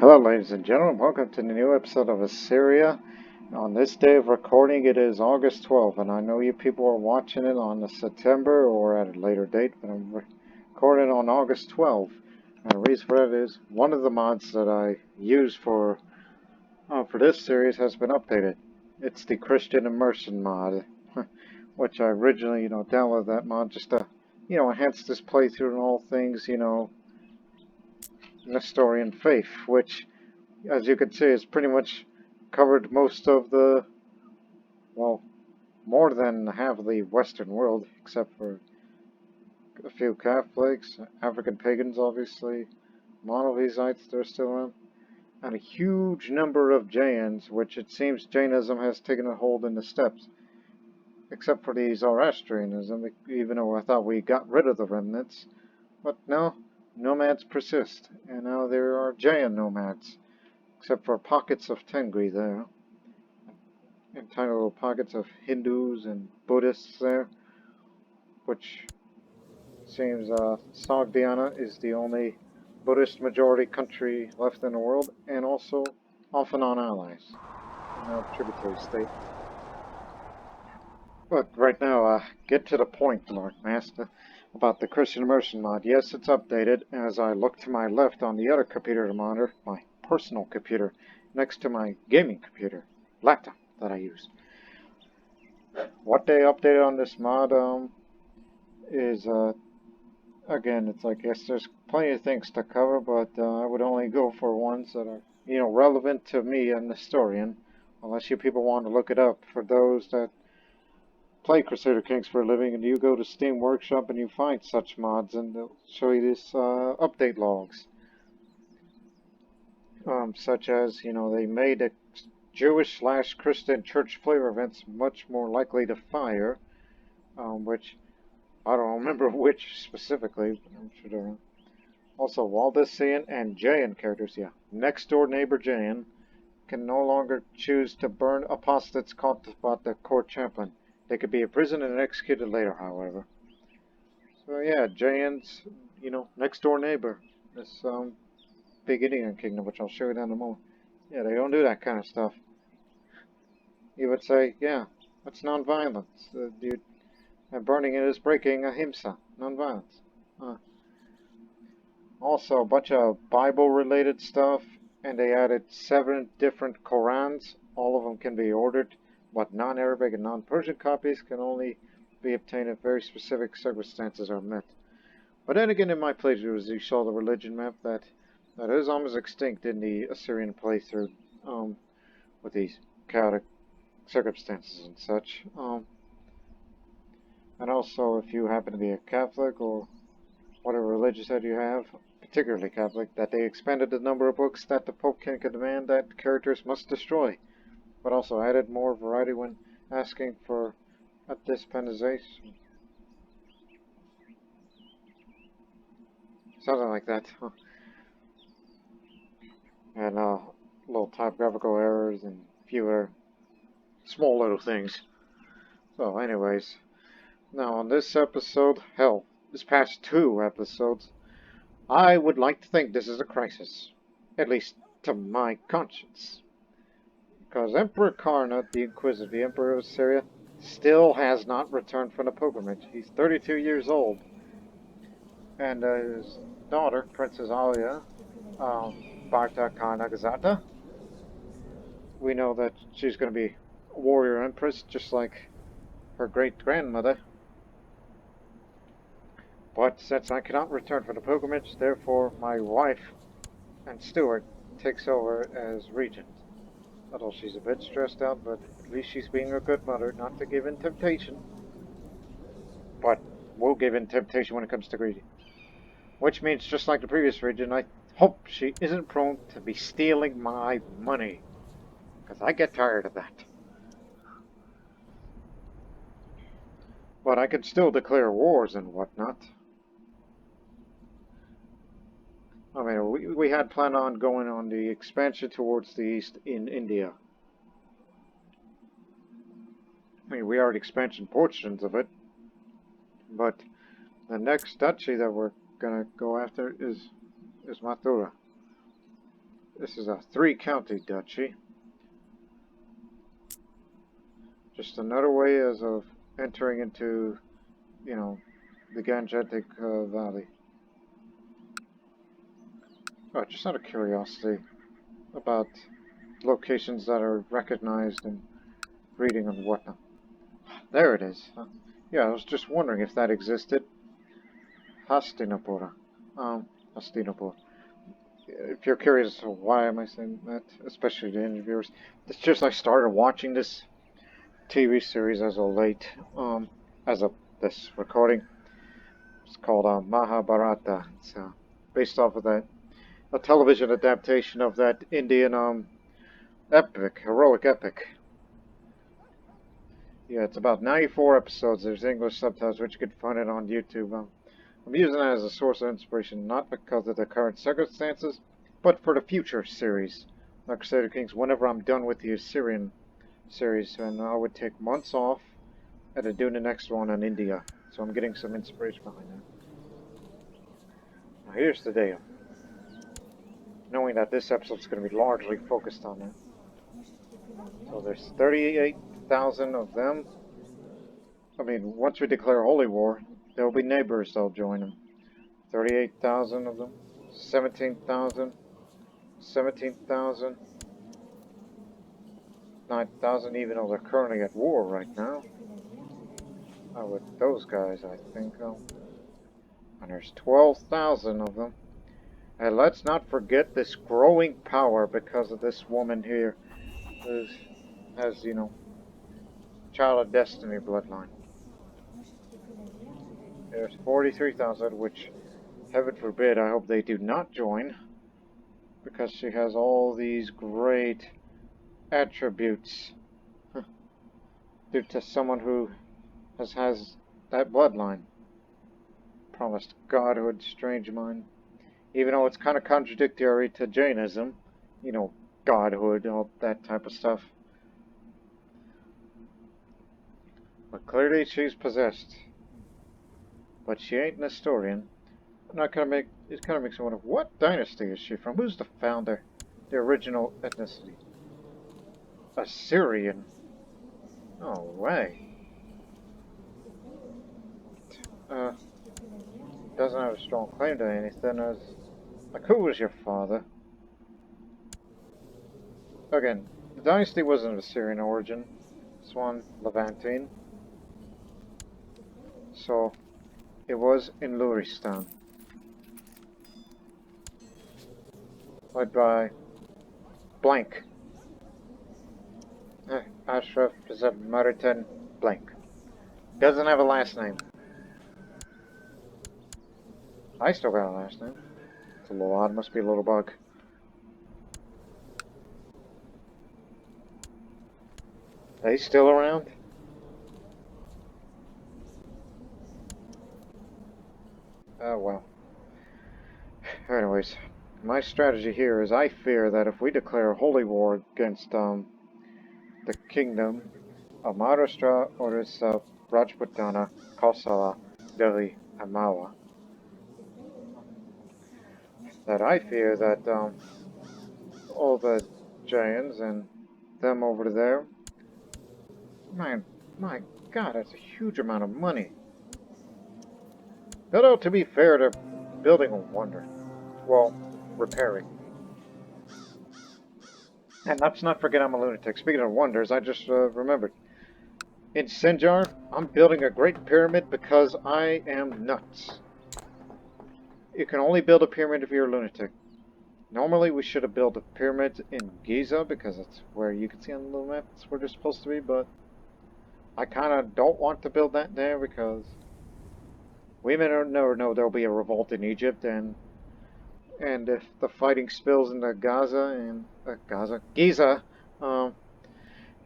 Hello, ladies and gentlemen. Welcome to the new episode of Assyria. On this day of recording, it is August 12th, and I know you people are watching it on the September or at a later date, but I'm recording on August 12th. And the reason for that is one of the mods that I use for this series has been updated. It's the Christian Immersion mod, which I originally, downloaded that mod just to, enhance this playthrough and all things, Nestorian faith, which, as you can see, has pretty much covered most of the, well, more than half of the Western world, except for a few Catholics, African pagans, obviously, Monotheites, they're still around, and a huge number of Jains, which it seems Jainism has taken a hold in the steppes, except for the Zoroastrianism, even though I thought we got rid of the remnants. But no, nomads persist, and now there are Jain nomads, except for pockets of Tengri there, and tiny little pockets of Hindus and Buddhists there, which seems Sogdiana is the only Buddhist majority country left in the world, and also often on allies in our tributary state. But right now, get to the point, Lord Master, about the Christian Immersion mod. Yes, it's updated. As I look to my left on the other computer monitor, my personal computer, next to my gaming computer, laptop that I use. What they updated on this mod is, again, it's like, yes, there's plenty of things to cover, but I would only go for ones that are, relevant to me, an historian, unless you people want to look it up. For those that play Crusader Kings for a living, and you go to Steam Workshop and you find such mods, and they'll show you this update logs. Such as, they made a Jewish/Christian church flavor events much more likely to fire, which I don't remember which specifically, but I'm sure there are. Also, Waldesian and Jain characters, next door neighbor Jain, can no longer choose to burn apostates caught by the court chaplain. They could be imprisoned and executed later, however. So yeah, Jain's, next door neighbor, this big Indian kingdom, which I'll show you down in a moment. Yeah, they don't do that kind of stuff. You would say, yeah, that's non-violence. Burning it is breaking ahimsa, non-violence. Also, a bunch of Bible-related stuff, and they added 7 different Korans. All of them can be ordered, but non-Arabic and non-Persian copies can only be obtained if very specific circumstances are met. But then again, in my playthroughs, you saw the religion map that is almost extinct in the Assyrian playthrough, with these chaotic circumstances and such. And also, if you happen to be a Catholic or whatever religious that you have, particularly Catholic, that they expanded the number of books that the Pope can demand that characters must destroy, but also added more variety when asking for a dispensation. Something like that. And little typographical errors and fewer small little things. So anyways, now on this episode, hell, this past 2 episodes, I would like to think this is a crisis. At least to my conscience. Because Emperor Karna, the Inquisitor, the Emperor of Assyria, still has not returned from the pilgrimage. He's 32 years old. And his daughter, Princess Alia, Barta Karnagazata, we know that she's going to be a warrior empress, just like her great-grandmother. But since I cannot return from the pilgrimage, therefore my wife and Stewart takes over as regent. Although she's a bit stressed out, but at least she's being a good mother, not to give in temptation. But will give in temptation when it comes to greedy. Which means, just like the previous regent, I hope she isn't prone to be stealing my money. Because I get tired of that. But I can still declare wars and whatnot. I mean, we had planned on going on the expansion towards the east in India. I mean, we already expansion portions of it. But the next duchy that we're gonna go after is Mathura. This is a 3-county duchy. Just another way as of entering into, you know, the Gangetic Valley. Oh, just out of curiosity about locations that are recognized in reading and whatnot. There it is. Yeah, I was just wondering if that existed. Hastinapura. Hastinapur. If you're curious, why am I saying that, especially to interviewers, it's just I started watching this TV series as of late, as of this recording. It's called Mahabharata. It's based off of that, a television adaptation of that Indian epic, heroic epic. Yeah, it's about 94 episodes. There's English subtitles, which you can find it on YouTube. I'm using that as a source of inspiration, not because of the current circumstances, but for the future series, like Crusader Kings, whenever I'm done with the Assyrian series, and I would take months off and then do the next one on India. So I'm getting some inspiration behind that. Now here's the deal. Knowing that this episode's going to be largely focused on that. So there's 38,000 of them. I mean, once we declare holy war, there will be neighbors that'll join them. 38,000 of them. 17,000. 17,000. 9,000, even though they're currently at war right now. With those guys, I think. And there's 12,000 of them. And let's not forget this growing power because of this woman here who has, you know, Child of Destiny bloodline. There's 43,000, which, heaven forbid, I hope they do not join, because she has all these great attributes due to someone who has that bloodline. Promised godhood, strange mind. Even though it's kind of contradictory to Jainism, you know, godhood, all that type of stuff. But clearly she's possessed. But she ain't an historian. And it kind of makes me wonder, what dynasty is she from? Who's the founder? The original ethnicity? Assyrian. No way. Doesn't have a strong claim to anything. Like, who was your father? Again, the dynasty wasn't of Assyrian origin. This one, Levantine. So, it was in Luristan. Led by blank. Ashraf Maritan blank. Doesn't have a last name. I still got a last name. It's a little odd, must be a little bug. Are they still around? Oh well. Anyways, my strategy here is I fear that if we declare a holy war against the kingdom of Maharashtra, Orissa, Rajputana, Kosala, Delhi, and Mawa, that I fear that all the Jains and them over there, my God, that's a huge amount of money. Although, to be fair, they're building a wonder. Well, repairing. And let's not forget I'm a lunatic. Speaking of wonders, I just remembered. In Sinjar, I'm building a great pyramid because I am nuts. You can only build a pyramid if you're a lunatic. Normally, we should have built a pyramid in Giza because that's where you can see on the little map. That's where they're supposed to be, but I kind of don't want to build that there because we may never know there'll be a revolt in Egypt, and if the fighting spills into Giza,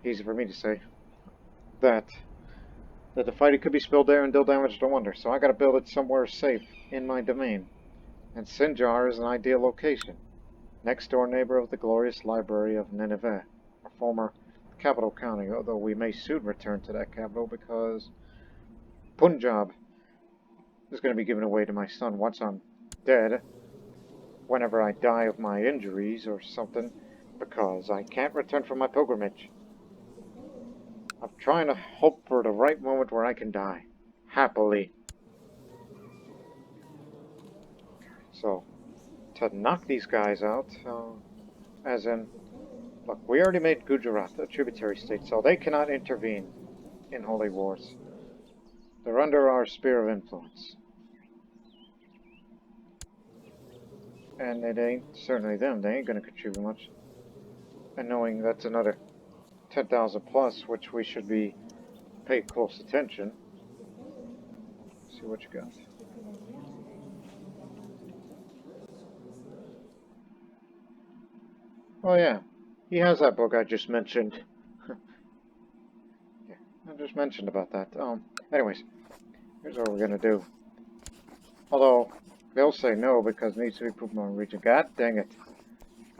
easy for me to say, that the fighting could be spilled there and they'll damage the wonder. So I got to build it somewhere safe in my domain, and Sinjar is an ideal location. Next door neighbor of the glorious library of Nineveh, a former capital county, although we may soon return to that capital because Punjab is going to be given away to my son once I'm dead. whenever I die of my injuries or something, because I can't return from my pilgrimage. I'm trying to hope for the right moment where I can die. Happily. So, to knock these guys out, as in, look, we already made Gujarat a tributary state, so they cannot intervene in holy wars. They're under our sphere of influence. And it ain't certainly them, they ain't gonna contribute much. And knowing that's another 10,000 plus, which we should be pay close attention. See what you got. Oh yeah, he has that book I just mentioned. Yeah, I just mentioned about that. Anyways, here's what we're gonna do. Although, they'll say no because it needs to be put in my region. God dang it.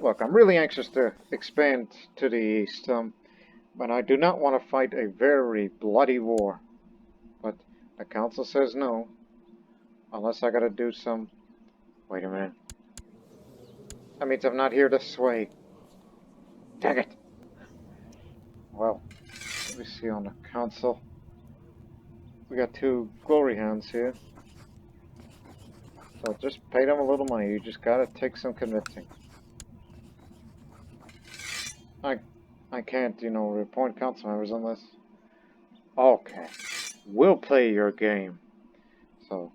Look, I'm really anxious to expand to the east, but I do not want to fight a very bloody war. But the council says no, unless I gotta do some... Wait a minute. That means I'm not here to sway. Dang it! Well, let me see on the council. We got 2 glory hounds here. So just pay them a little money. You just gotta take some convincing. I can't, you know, appoint council members unless... Okay. We'll play your game. So...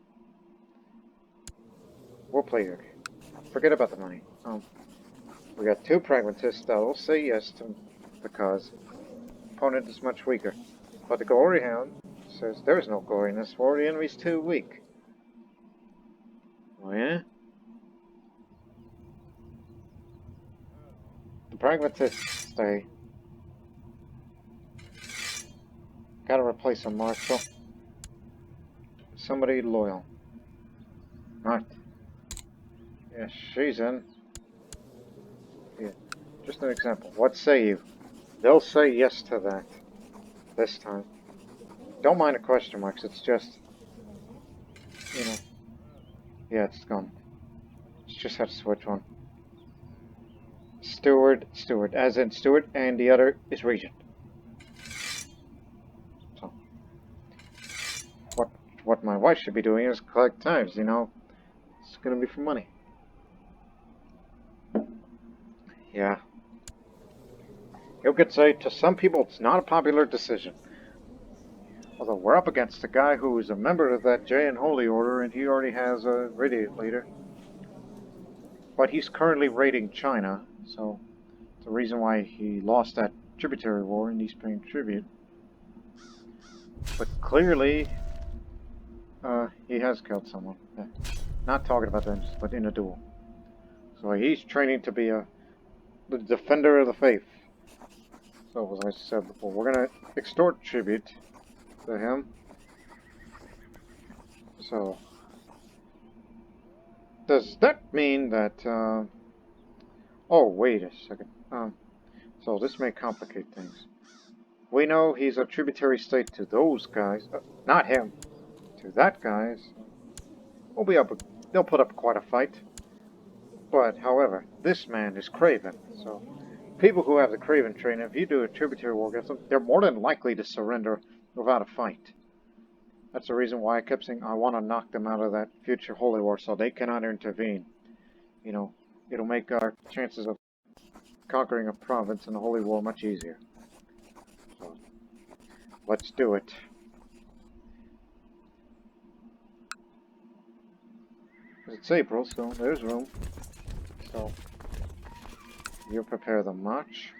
We'll play your game. Forget about the money. We got 2 pragmatists that will say yes to... because... opponent is much weaker. But the glory hound says there is no glory in this war. The enemy's too weak. Oh yeah? The pragmatists say... Gotta replace a marshal. Somebody loyal. Right. Yes, she's in. Yeah. Just an example. What say you? They'll say yes to that. This time. Don't mind the question marks, it's just... You know... Yeah, it's gone. It's just had to switch one. Steward, as in steward, and the other is regent. So... What my wife should be doing is collect tithes, you know. It's gonna be for money. Yeah. You could say, to some people, it's not a popular decision. Although we're up against a guy who is a member of that Jain Holy Order, and he already has a radiant leader. But he's currently raiding China, so it's the reason why he lost that tributary war and he's paying tribute. But clearly, he has killed someone. Yeah. Not talking about them, but in a duel. So he's training to be the defender of the faith. So as I said before, we're gonna extort tribute to him. So does that mean that? Oh, wait a second. So this may complicate things. We know he's a tributary state to those guys, not him. To that guys, we'll be up. They'll put up quite a fight. But however, this man is craven, so. People who have the Craven train, if you do a tributary war against them, they're more than likely to surrender without a fight. That's the reason why I kept saying I want to knock them out of that future holy war so they cannot intervene. You know, it'll make our chances of conquering a province in the holy war much easier. So, let's do it. It's April, so there's room. So... You'll prepare the march.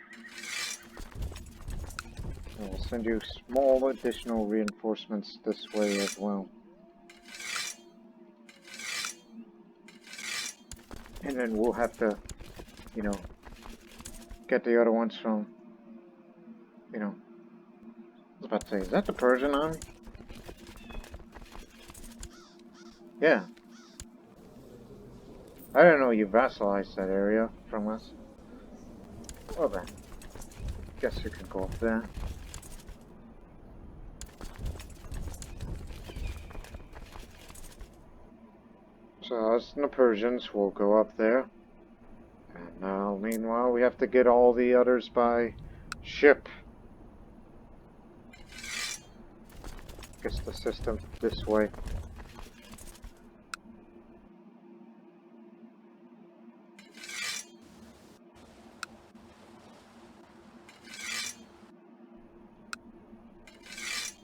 And we'll send you small additional reinforcements this way as well. And then we'll have to, you know, get the other ones from, you know, I was about to say, is that the Persian army? Yeah. I didn't know you vassalized that area from us. Well then, guess you can go up there. So us and the Persians will go up there. And now, meanwhile, we have to get all the others by ship. Guess the system this way.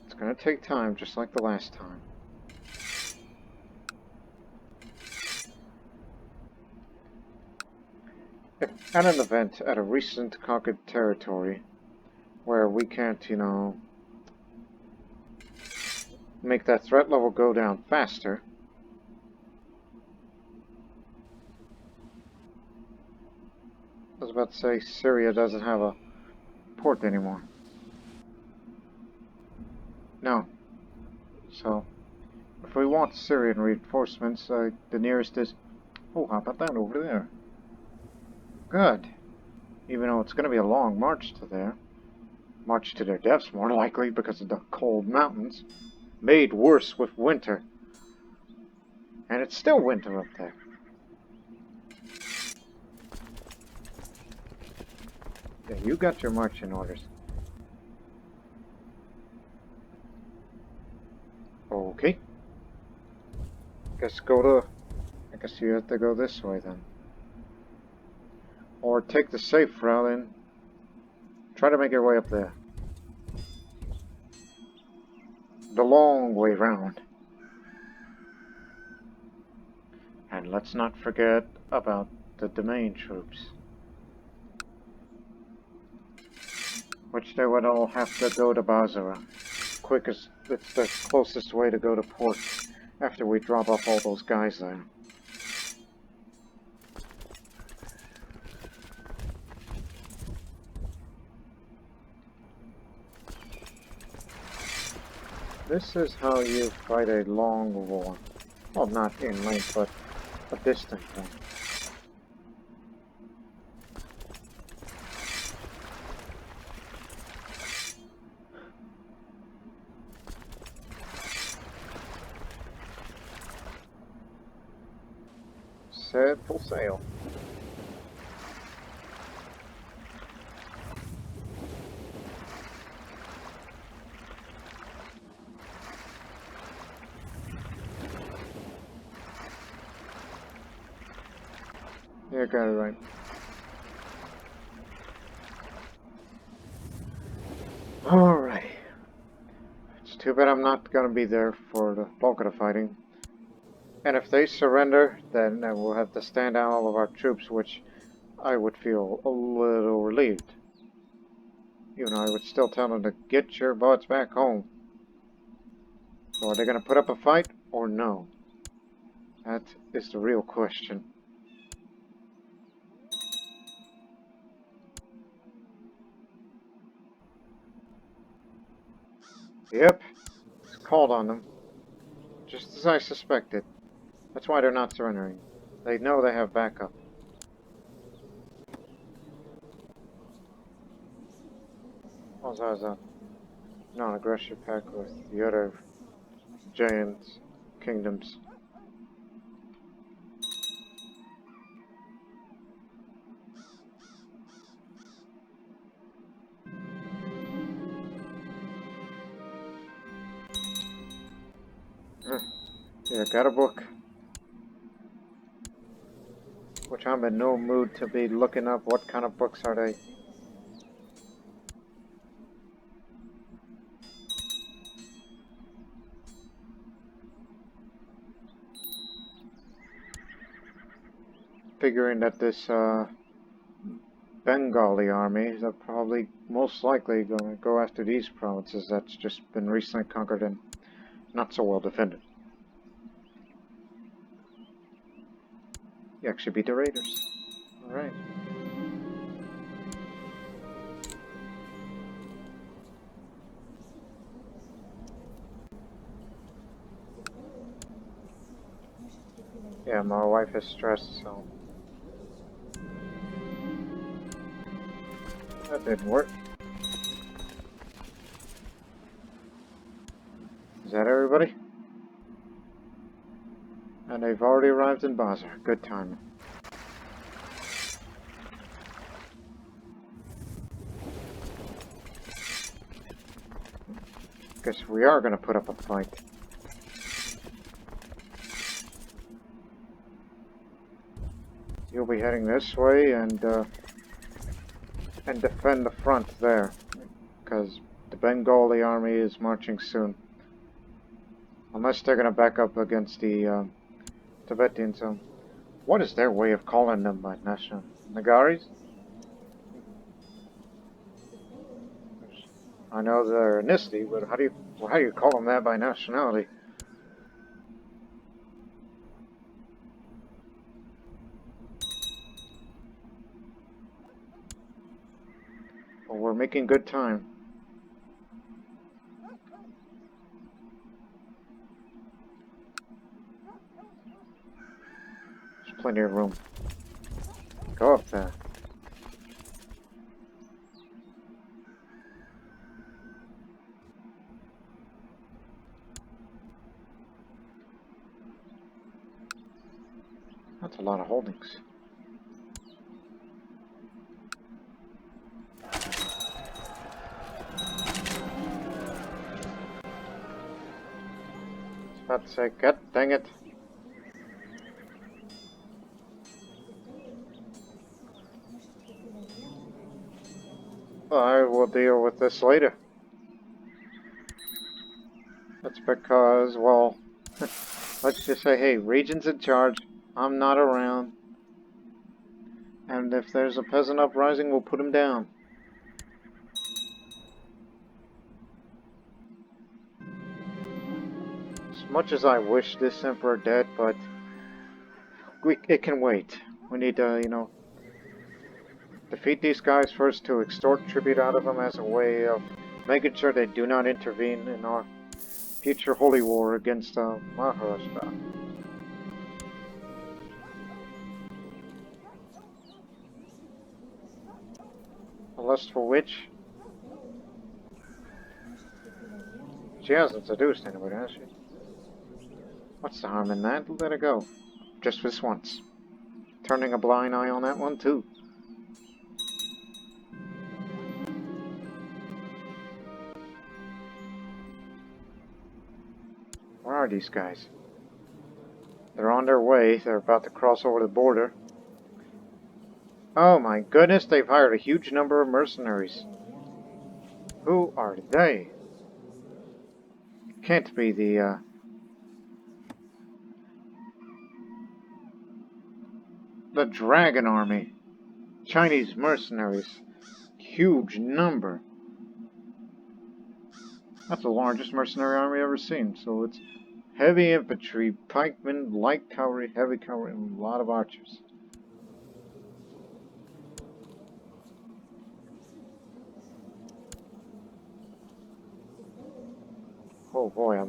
It's gonna take time, just like the last time. If at an event at a recent conquered territory where we can't, you know, make that threat level go down faster, I was about to say Syria doesn't have a port anymore. No. So, if we want Syrian reinforcements, the nearest is... Oh, how about that over there? Good. Even though it's going to be a long march to there. March to their deaths, more likely, because of the cold mountains. Made worse with winter. And it's still winter up there. Yeah, you got your marching orders. Okay. I guess you have to go this way then. Or take the safe route and try to make your way up there. The long way round. And let's not forget about the domain troops. Which they would all have to go to Mathura. Quickest, it's the closest way to go to port after we drop off all those guys there. This is how you fight a long war. Well, not in length, but a distant one. Set full sail. Yeah, got it right. Alright. It's too bad I'm not gonna be there for the bulk of the fighting. And if they surrender, then we'll have to stand down all of our troops, which I would feel a little relieved. Even though I would still tell them to get your butts back home. So are they gonna put up a fight, or no? That is the real question. Yep, it's called on them. Just as I suspected. That's why they're not surrendering. They know they have backup. Also has a non-aggression pact with the other giant kingdoms. Yeah, got a book. Which I'm in no mood to be looking up what kind of books are they. Figuring that this Bengali army, they're probably most likely going to go after these provinces that's just been recently conquered and not so well defended. You actually beat the raiders. Alright. Yeah, my wife is stressed, so... That didn't work. Is that everybody? And they've already arrived in Basra. Good timing. Guess we are going to put up a fight. You'll be heading this way and defend the front there, because the Bengali army is marching soon. Unless they're going to back up against the Tibetans. What is their way of calling them by national? Nagaris? I know they're ethnicity, but how do you call them that by nationality? Well, we're making good time. There's plenty of room. Go up there. That's a lot of holdings. About to say, God dang it. I will deal with this later. That's because, well, let's just say, hey, Regent's in charge. I'm not around. And if there's a peasant uprising, we'll put him down. As much as I wish this emperor dead, but it can wait. We need to, defeat these guys first to extort tribute out of them as a way of making sure they do not intervene in our future holy war against Mathura. A lustful witch? She hasn't seduced anybody, has she? What's the harm in that? Let her go. Just this once. Turning a blind eye on that one, too. Where are these guys? They're on their way. They're about to cross over the border. Oh my goodness, they've hired a huge number of mercenaries. Who are they? Can't be the Dragon Army. Chinese mercenaries. Huge number. That's the largest mercenary army I've ever seen. So it's heavy infantry, pikemen, light cavalry, heavy cavalry, and a lot of archers. Oh boy,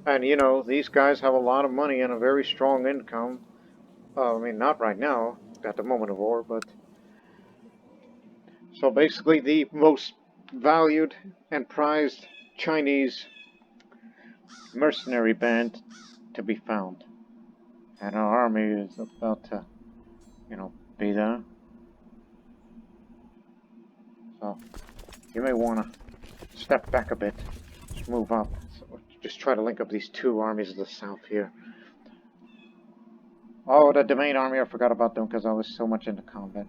and these guys have a lot of money and a very strong income. I mean, not right now, at the moment of war, but... So basically the most valued and prized Chinese mercenary band to be found. And our army is about to, be there. So, you may want to step back a bit. Just move up. So just try to link up these two armies of the south here. Oh, the main army, I forgot about them because I was so much into combat.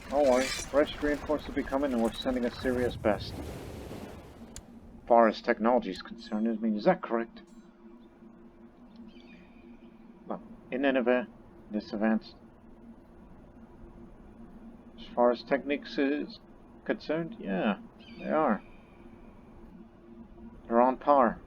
Don't worry, fresh reinforcements will be coming and we're sending Assyria's best. As far as technology is concerned, is that correct? Well, in Nineveh, this advanced. As far as techniques is concerned, yeah, they are. They're on par.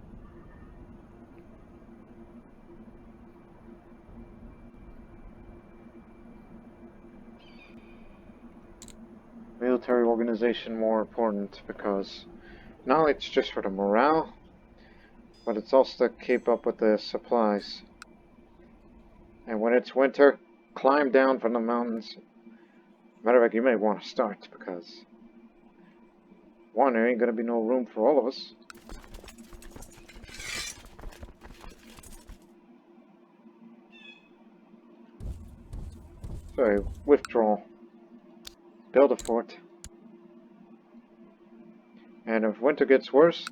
Military organization more important because not only it's just for the morale, but it's also to keep up with the supplies. And when it's winter, climb down from the mountains. Matter of fact, you may want to start because one, there ain't gonna be no room for all of us. Sorry, withdraw. Build a fort. And if winter gets worse,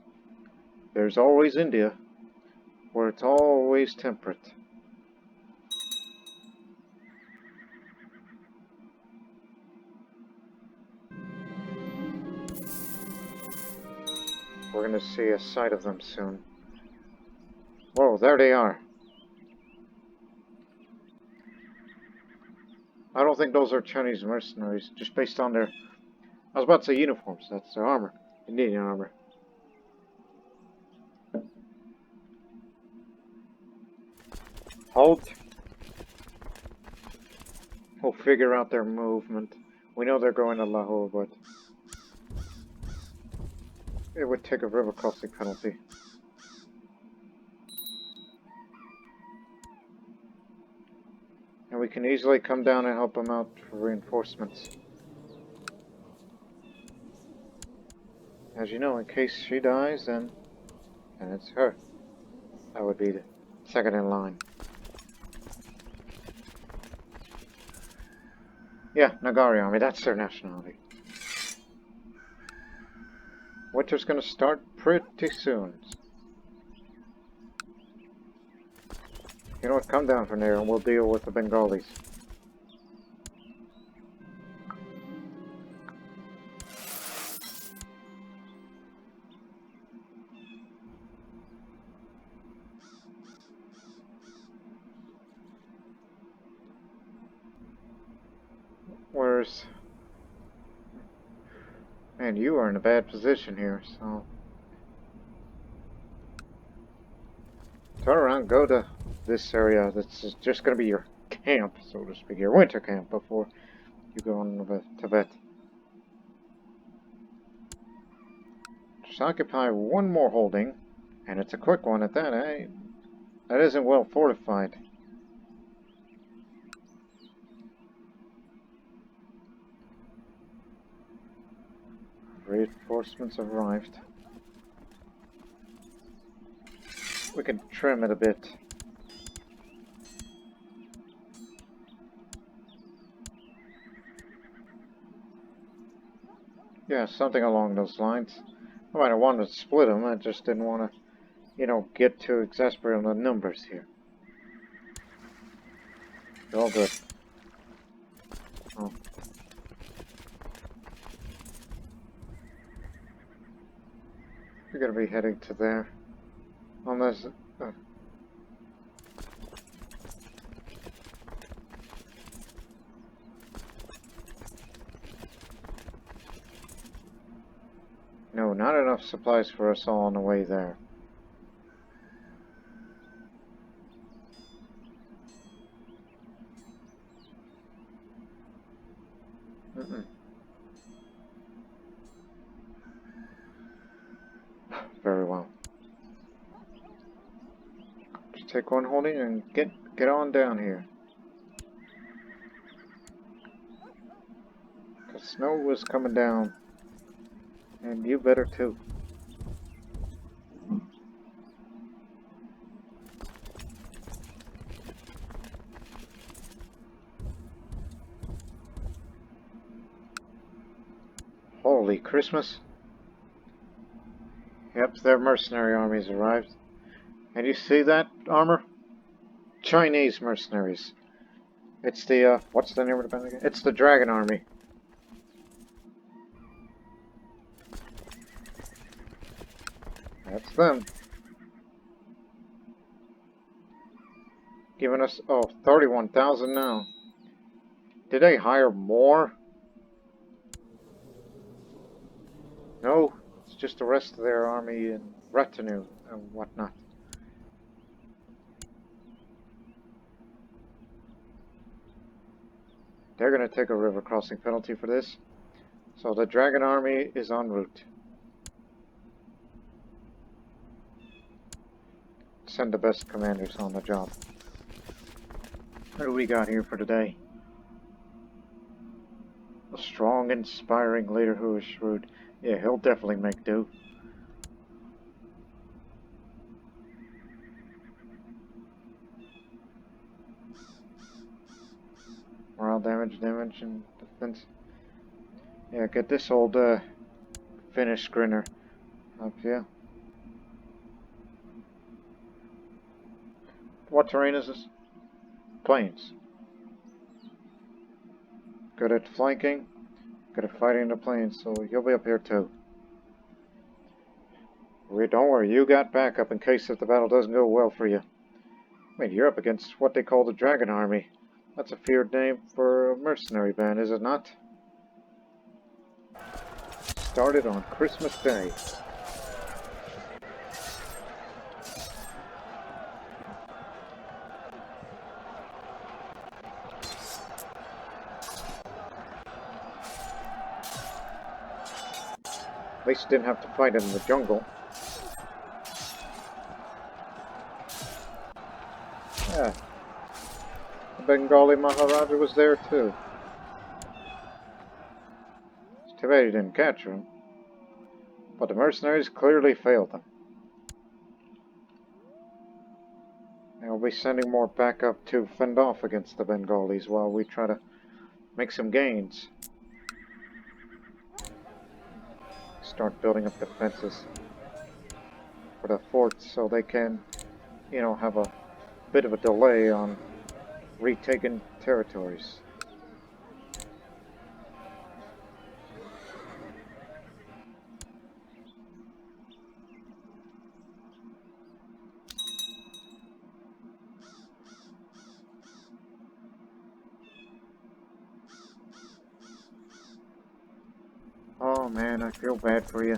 there's always India, where it's always temperate. We're gonna see a sight of them soon. Whoa, there they are. I don't think those are Chinese mercenaries, just based on their... I was about to say uniforms, that's their armor. Indian armor. Halt. We'll figure out their movement. We know they're going to Lahore, but... it would take a river crossing penalty. And we can easily come down and help them out for reinforcements. As you know, in case she dies, then it's her. That would be the second in line. Yeah, Ngari army, that's their nationality. Winter's gonna start pretty soon. You know what, come down from there and we'll deal with the Bengalis. Where's... man, you are in a bad position here, so... turn around, go to this area. This is just going to be your camp, so to speak, your winter camp before you go on to Tibet. Just occupy one more holding, and it's a quick one at that, eh? That isn't well fortified. Reinforcements have arrived. We can trim it a bit. Yeah, something along those lines. I might have wanted to split them, I just didn't want to, you know, get too exasperated on the numbers here. They're all good. Oh. We're going to be heading to there. Unless... no, not enough supplies for us all on the way there. Very well. Just take one holding and get on down here. The snow is coming down. And you better too. Holy Christmas. Yep, their mercenary armies arrived. And you see that armor? Chinese mercenaries. It's the, what's the name of the band again? It's the Dragon Army. That's them. Giving us, 31,000 now. Did they hire more? No, it's just the rest of their army and retinue and whatnot. They're going to take a river crossing penalty for this. So the Dragon Army is en route. Send the best commanders on the job. What do we got here for today? A strong, inspiring leader who is shrewd. Yeah, he'll definitely make do. Morale damage, and defense. Yeah, get this old Finnish grinner up here. What terrain is this? Plains. Good at flanking, good at fighting in the plains, so you'll be up here too. Don't worry, you got backup in case if the battle doesn't go well for you. I mean, you're up against what they call the Dragon Army. That's a feared name for a mercenary band, is it not? Started on Christmas Day. At least you didn't have to fight in the jungle. Yeah. The Bengali Maharaja was there too. It's too bad you didn't capture him. But the mercenaries clearly failed them. And we'll be sending more backup to fend off against the Bengalis while we try to make some gains. Start building up defenses for the forts so they can, you know, have a bit of a delay on retaking territories. Oh man, I feel bad for you.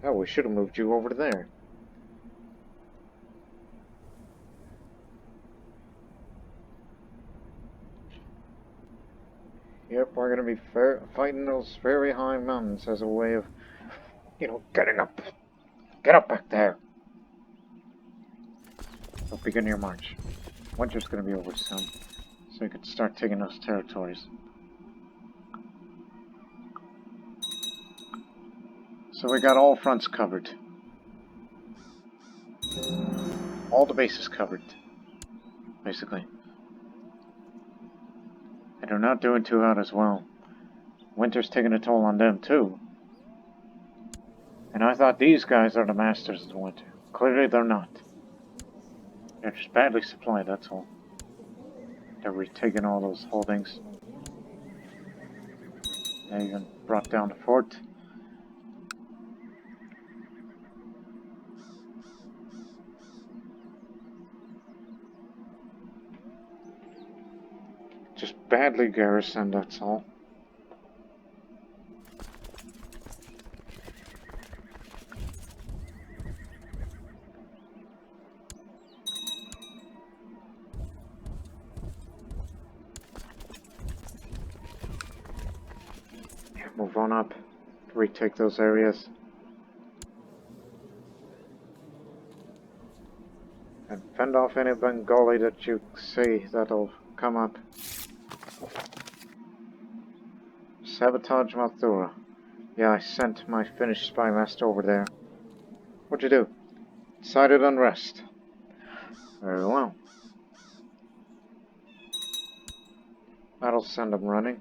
Oh, we should have moved you over to there. Yep, we're gonna be fighting those very high mountains as a way of, you know, getting up. Get up back there. So begin your march. Winter's gonna be over soon, so you can start taking those territories. So we got all fronts covered. All the bases covered, basically. And they're not doing too hot as well. Winter's taking a toll on them too. And I thought these guys are the masters of the winter. Clearly they're not. They're just badly supplied, that's all. They're retaking all those holdings. They even brought down the fort. Just badly garrisoned, that's all. Move on up, retake those areas. And fend off any Bengali that you see that'll come up. Sabotage Mathura. Yeah, I sent my Finnish spy master over there. What'd you do? Decided unrest. Very well. That'll send them running.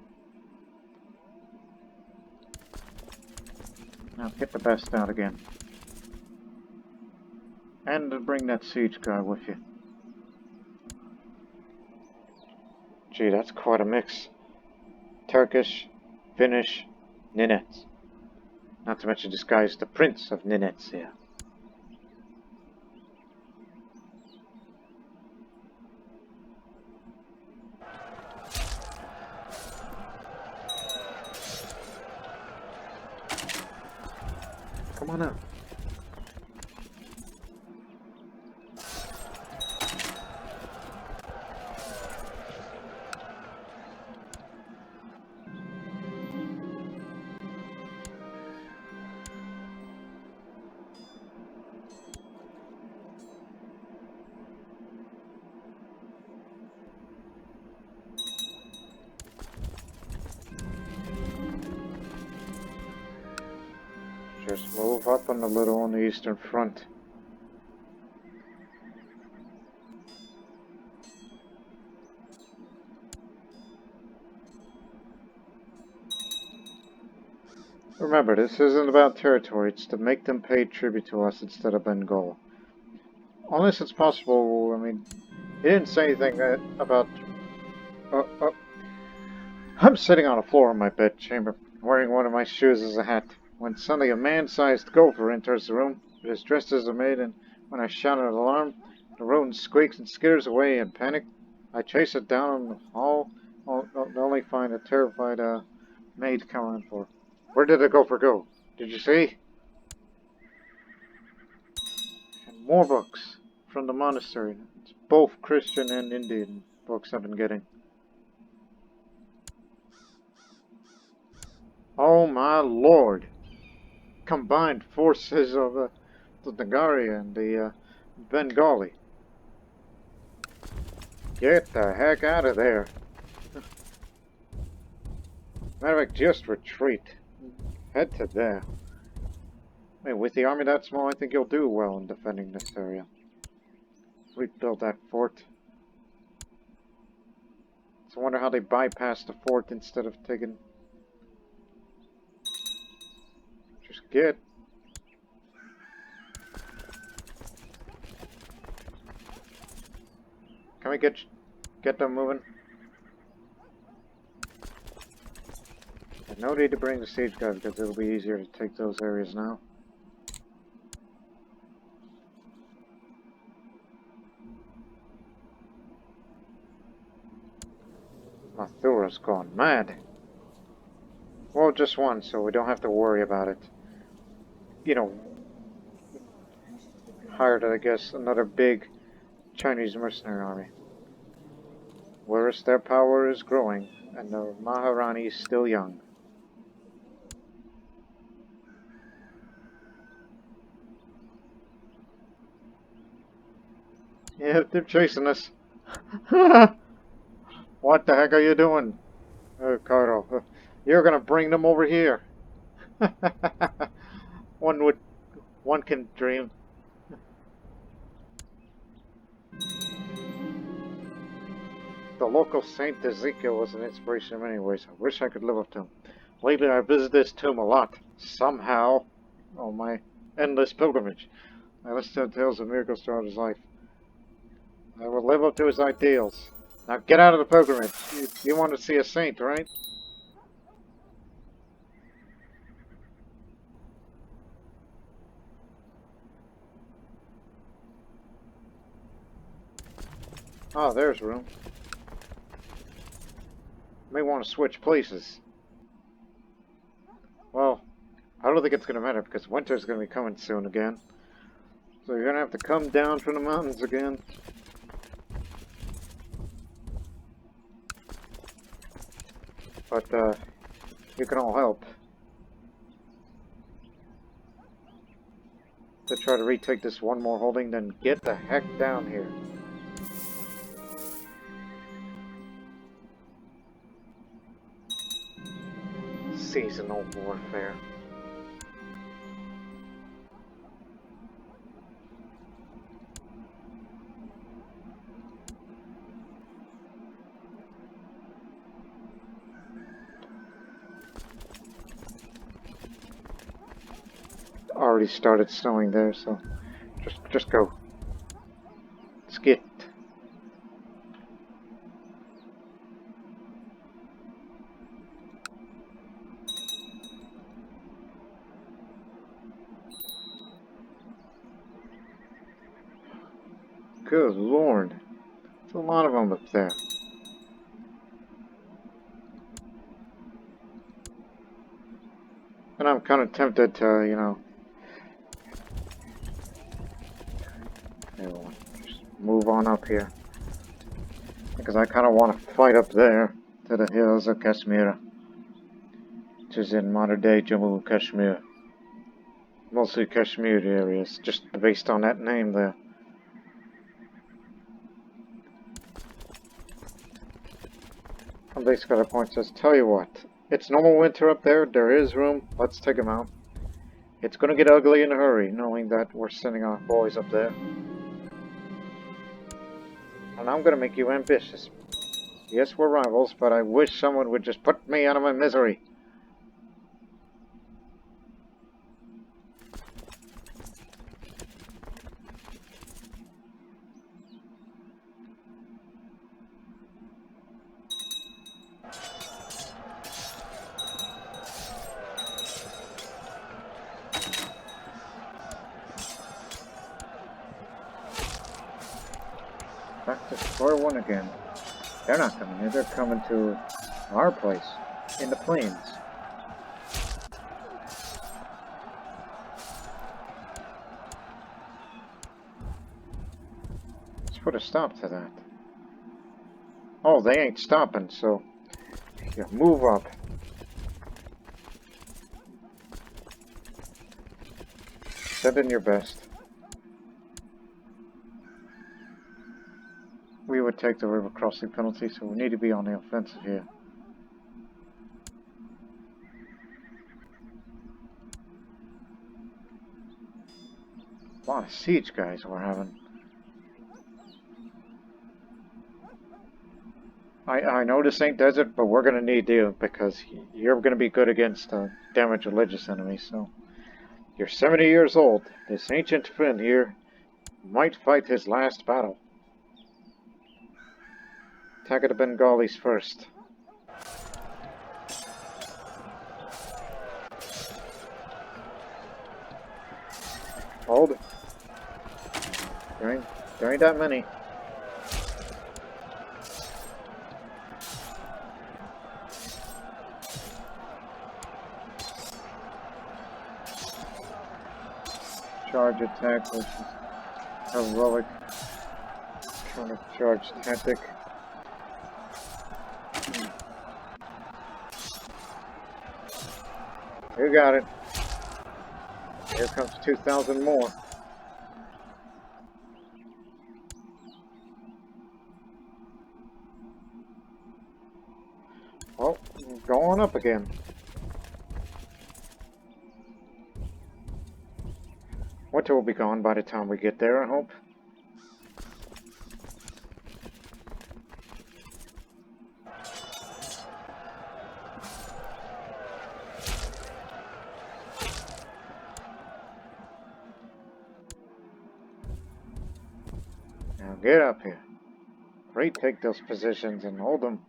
Now get the best out again. And bring that siege guy with you. Gee, that's quite a mix. Turkish, Finnish, Ninets. Not to mention this guy is the Prince of Ninets here. Come on out. Just move up on the little on the eastern front. Remember, this isn't about territory, it's to make them pay tribute to us instead of Bengal. Unless it's possible, I mean, he didn't say anything about... Uh, uh, I'm sitting on the floor in my bedchamber, wearing one of my shoes as a hat, when suddenly a man-sized gopher enters the room. It is dressed as a maid, and when I shout an alarm, the rodent squeaks and skitters away in panic. I chase it down the hall, only find a terrified maid coming for. Where did the gopher go? Did you see? And more books from the monastery. It's both Christian and Indian books I've been getting. Oh my lord! Combined forces of the Ngari and the Bengali. Get the heck out of there. Matter of fact, just retreat. Head to there. I mean, with the army that small, I think you'll do well in defending this area. Rebuild that fort. So I wonder how they bypassed the fort instead of taking... Just get... Can we get them moving? No need to bring the siege guard because it'll be easier to take those areas now. Mathura's gone mad. Well, just one, so we don't have to worry about it. You know, hired, I guess, another big Chinese mercenary army. Whereas their power is growing, and the Maharani is still young. Yeah, they're chasing us. What the heck are you doing? Oh, Carl, you're gonna bring them over here. One can dream. The local Saint Ezekiel was an inspiration in many ways. I wish I could live up to him. Lately, I visited this tomb a lot. Somehow, on my endless pilgrimage, I listened to tales of miracles throughout his life. I will live up to his ideals. Now get out of the pilgrimage. You want to see a saint, right? Oh, there's room. May want to switch places. Well, I don't think it's going to matter because winter's going to be coming soon again. So you're going to have to come down from the mountains again. But, you can all help. To try to retake this one more holding, then get the heck down here. Seasonal warfare. Already started snowing there, so just go. Skit. Good lord. There's a lot of them up there. And I'm kind of tempted to, you know... Just move on up here. Because I kind of want to fight up there to the hills of Kashmir. Which is in modern-day Jammu and Kashmir. Mostly Kashmir areas, just based on that name there. And basically the point says, tell you what, it's normal winter up there, there is room, let's take them out. It's gonna get ugly in a hurry, knowing that we're sending our boys up there. And I'm gonna make you ambitious. Yes, we're rivals, but I wish someone would just put me out of my misery. Back to square one again. They're not coming here, they're coming to our place, in the plains. Let's put a stop to that. Oh, they ain't stopping, so you move up. Send in your best. We would take the river crossing penalty, so we need to be on the offensive here. A lot of siege guys we're having. I know this ain't desert, but we're gonna need you because you're gonna be good against damaged religious enemies, so. You're 70 years old. This ancient friend here might fight his last battle. Attack the Bengalis first. Hold. There ain't that many. Charge attack versus heroic counter-charge tactic. You got it. Here comes 2,000 more. Oh, going up again. Winter will be gone by the time we get there, I hope. Now get up here. Retake those positions and hold them.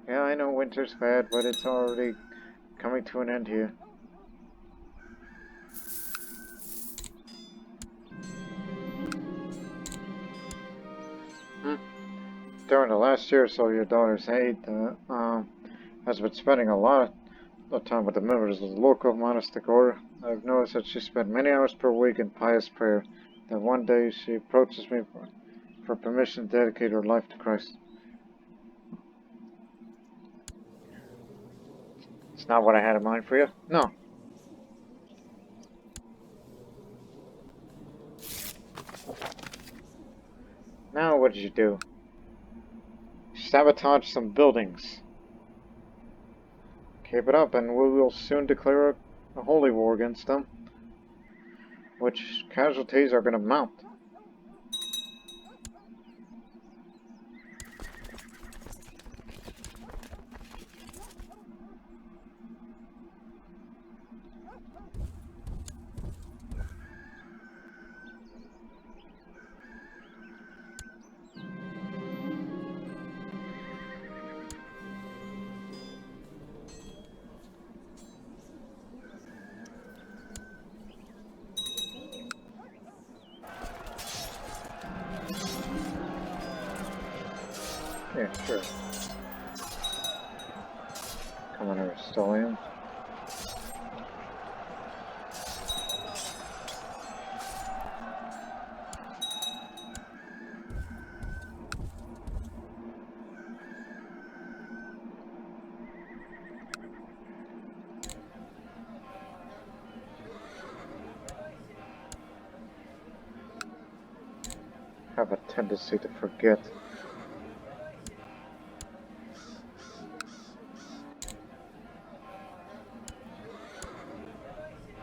Yeah, I know winter's bad, but it's already coming to an end here. During the last year or so, your daughter's aide has been spending a lot of time with the members of the local monastic order. I've noticed that she spent many hours per week in pious prayer. Then one day she approaches me for permission to dedicate her life to Christ. It's not what I had in mind for you? No. Now what did you do? Sabotage some buildings. Keep it up and we will soon declare a holy war against them. Which casualties are going to mount. Yeah, sure. Come on, Aristolian. Have a tendency to forget.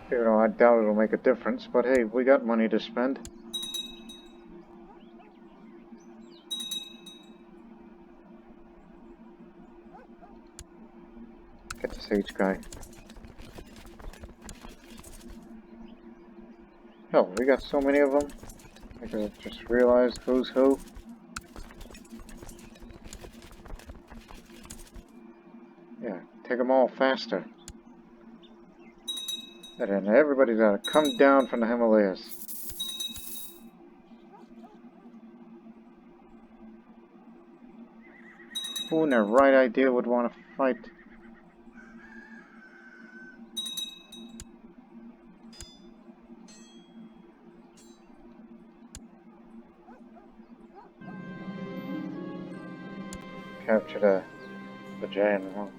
You know, I doubt it'll make a difference, but hey, we got money to spend. Get the sage guy. Hell, we got so many of them. I could have just realized who's who. take them all faster. And then everybody's gotta come down from the Himalayas. Who in their right idea would want to fight? Capture the giant monk.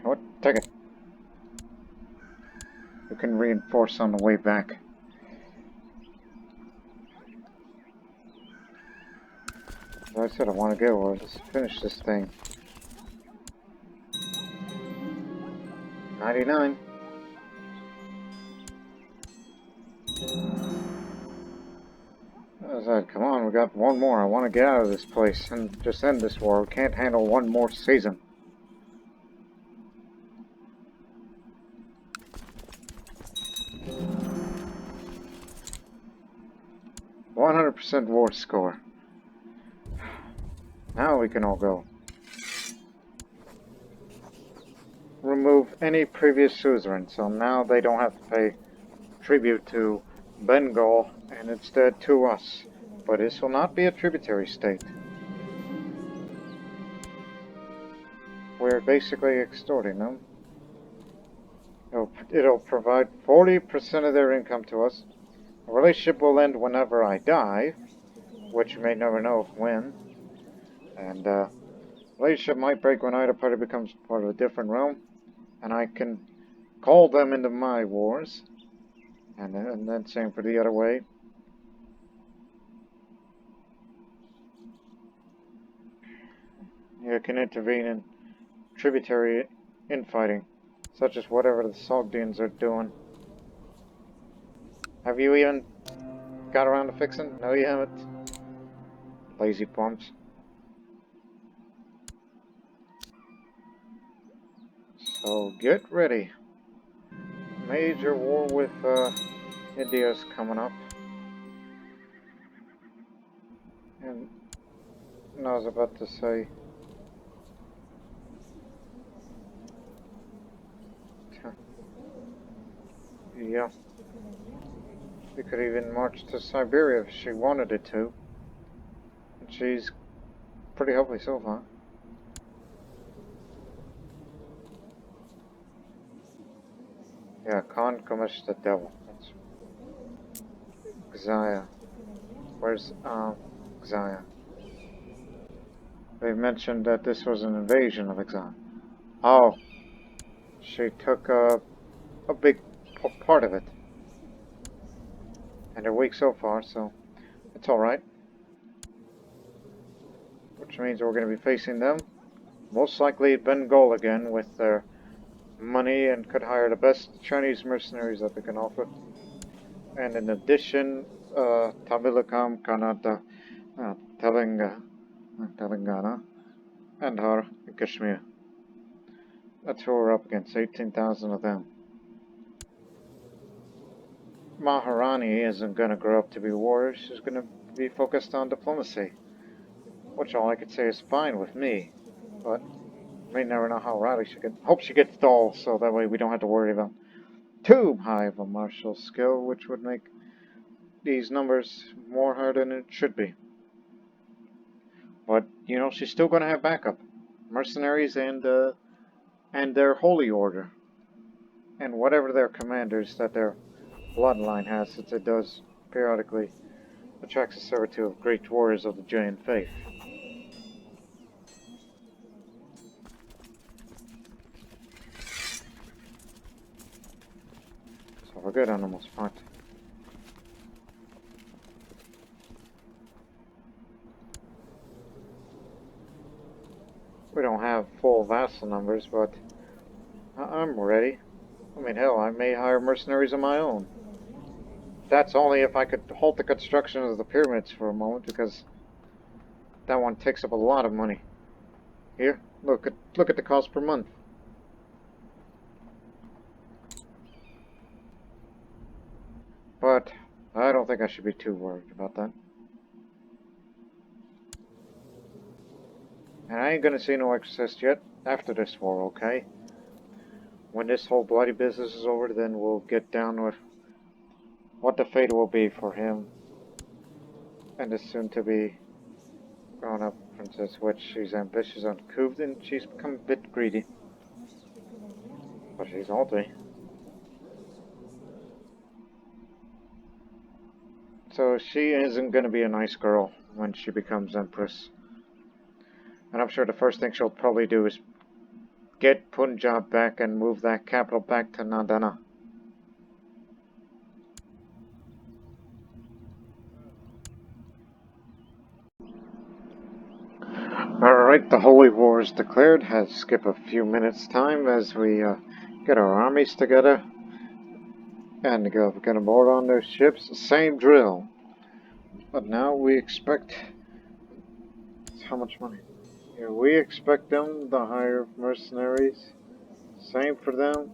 What? Take it. You can reinforce on the way back. As I said, I want to go. Let's finish this thing. 99. As I said, come on, we got one more. I want to get out of this place and just end this war. We can't handle one more season. %100% war score. Now we can all go. Remove any previous suzerain, so now they don't have to pay tribute to Bengal and instead to us. But this will not be a tributary state. We're basically extorting them. It'll provide 40% of their income to us. The relationship will end whenever I die, which you may never know when. And the relationship might break when either party becomes part of a different realm, and I can call them into my wars. And then same for the other way. You can intervene in tributary infighting, such as whatever the Sogdians are doing. Have you even got around to fixing? No, you haven't. Lazy bumps. So get ready. Major war with India's coming up. And I was about to say, yeah, we could even march to Siberia if she wanted it to. And she's pretty helpful so far. Yeah, Khan Kumash the devil. That's Xaya. Where's Xaya? They mentioned that this was an invasion of Xaya. Oh, she took a big part of it. And they're weak so far, so it's alright. Which means we're going to be facing them. Most likely at Bengal again with their money and could hire the best Chinese mercenaries that they can offer. And in addition, Tamilakam, Kannada, Telangana, and Har in Kashmir. That's who we're up against, 18,000 of them. Maharani isn't going to grow up to be a warrior, she's going to be focused on diplomacy. Which all I could say is fine with me, but we never know how rowdy she gets. Hope she gets dull, so that way we don't have to worry about too high of a martial skill, which would make these numbers more hard than it should be. But, you know, she's still going to have backup. Mercenaries and their holy order. And whatever their commanders that their bloodline has, since it does periodically attract the servitude of great warriors of the Jain faith. So we're good on the most part. We don't have full vassal numbers, but I'm ready. I mean, hell, I may hire mercenaries of my own. That's only if I could halt the construction of the pyramids for a moment, because that one takes up a lot of money. Here, look at the cost per month. I don't think I should be too worried about that. And I ain't gonna see no exorcist yet after this war, okay? When this whole bloody business is over, then we'll get down with what the fate will be for him and the soon-to-be grown-up princess, which she's ambitious and cooved, and she's become a bit greedy. But she's haughty. So she isn't gonna be a nice girl when she becomes empress. And I'm sure the first thing she'll probably do is get Punjab back and move that capital back to Nadana. Alright, the Holy War is declared. Has skip a few minutes time as we get our armies together and get aboard on their ships. Same drill. But now we expect... How much money? Yeah, we expect them to hire mercenaries. Same for them.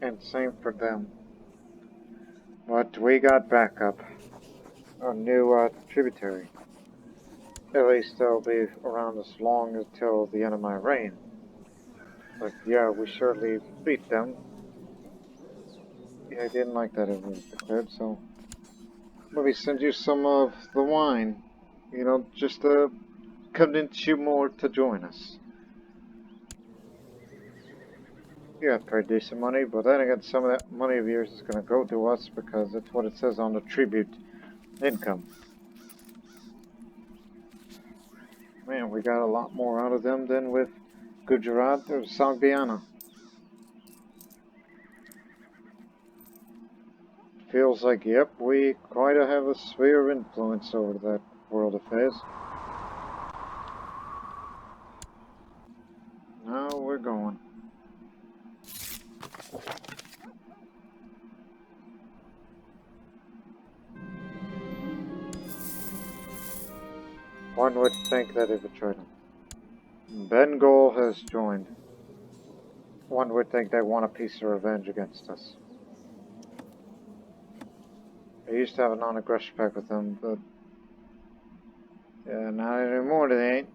And same for them. But we got backup. A new tributary. At least they'll be around as long until the end of my reign. But yeah, we surely beat them. Yeah, I didn't like that it was declared, so maybe send you some of the wine. You know, just to convince you more to join us. Yeah, pretty decent money, but then again, some of that money of yours is going to go to us because that's what it says on the tribute income. Man, we got a lot more out of them than with Gujarat or Sogdiana. Feels like, yep, we quite have a sphere of influence over that world affairs. Now we're going. One would think that it betrayed him. Bengal has joined. One would think they want a piece of revenge against us. I used to have a non-aggression pact with them, but... yeah, not anymore they ain't.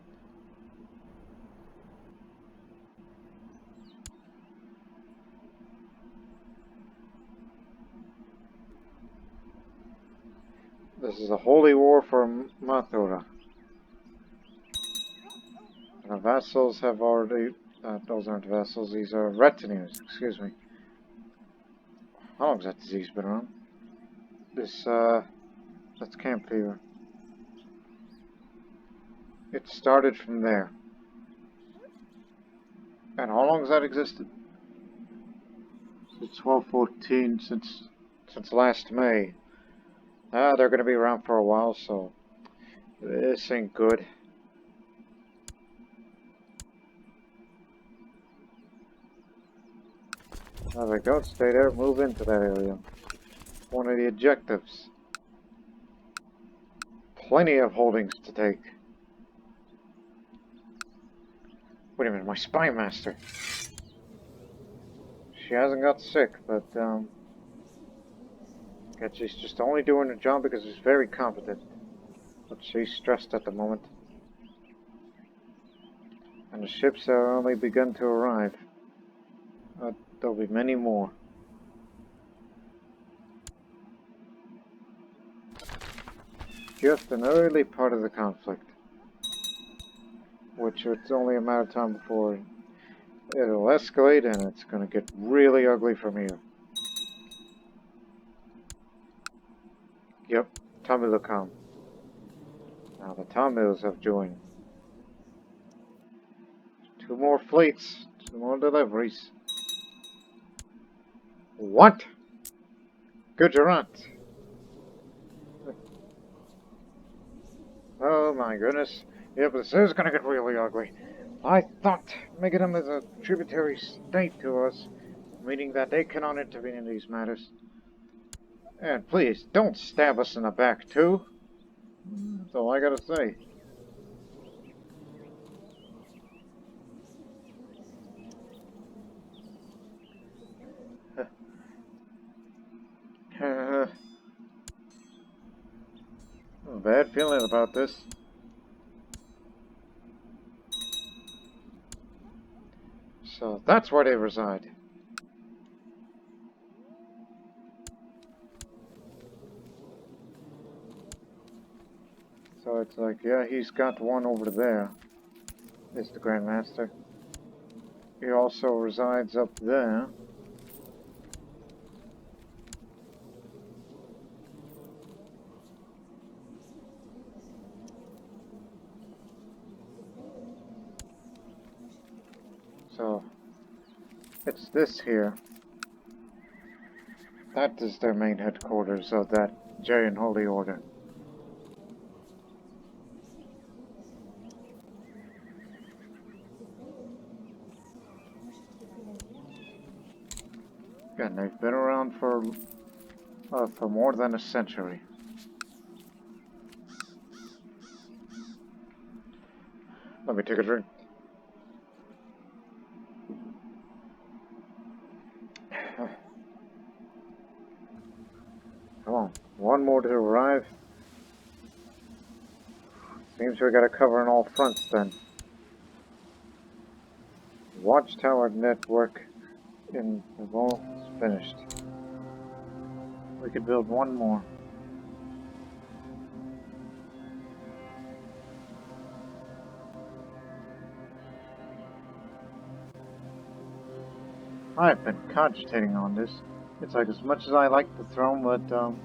This is a holy war for Mathura. And the vassals have already... those aren't vassals, these are retinues, excuse me. How long has that disease been around? That's camp fever. It started from there. And how long has that existed? Since 1214, since last May. They're going to be around for a while, so this ain't good. There we go, stay there, move into that area. One of the objectives. Plenty of holdings to take. Wait a minute, my spy master. She hasn't got sick, but guess she's just only doing her job because she's very competent. But she's stressed at the moment. And the ships are only begun to arrive. There'll be many more. Just an early part of the conflict. Which it's only a matter of time before it'll escalate and it's going to get really ugly from here. Yep, Tamilakam. Now the Tamils have joined. 2 more fleets, 2 more deliveries. What? Gujarat. Oh my goodness. Yep, this is going to get really ugly. I thought making them as a tributary state to us, meaning that they cannot intervene in these matters. And please, don't stab us in the back, too. That's all I gotta say. feeling about this. So that's where they reside. So it's like, yeah, he's got one over there. Is the Grand Master. He also resides up there. So it's this here. That is their main headquarters of that giant holy order. And they've been around for more than a century. Let me take a drink. Come on, one more to arrive. Seems we gotta cover on all fronts then. Watchtower network in the wall is finished. We could build one more. I've been cogitating on this. It's like, as much as I like the throne, but I'm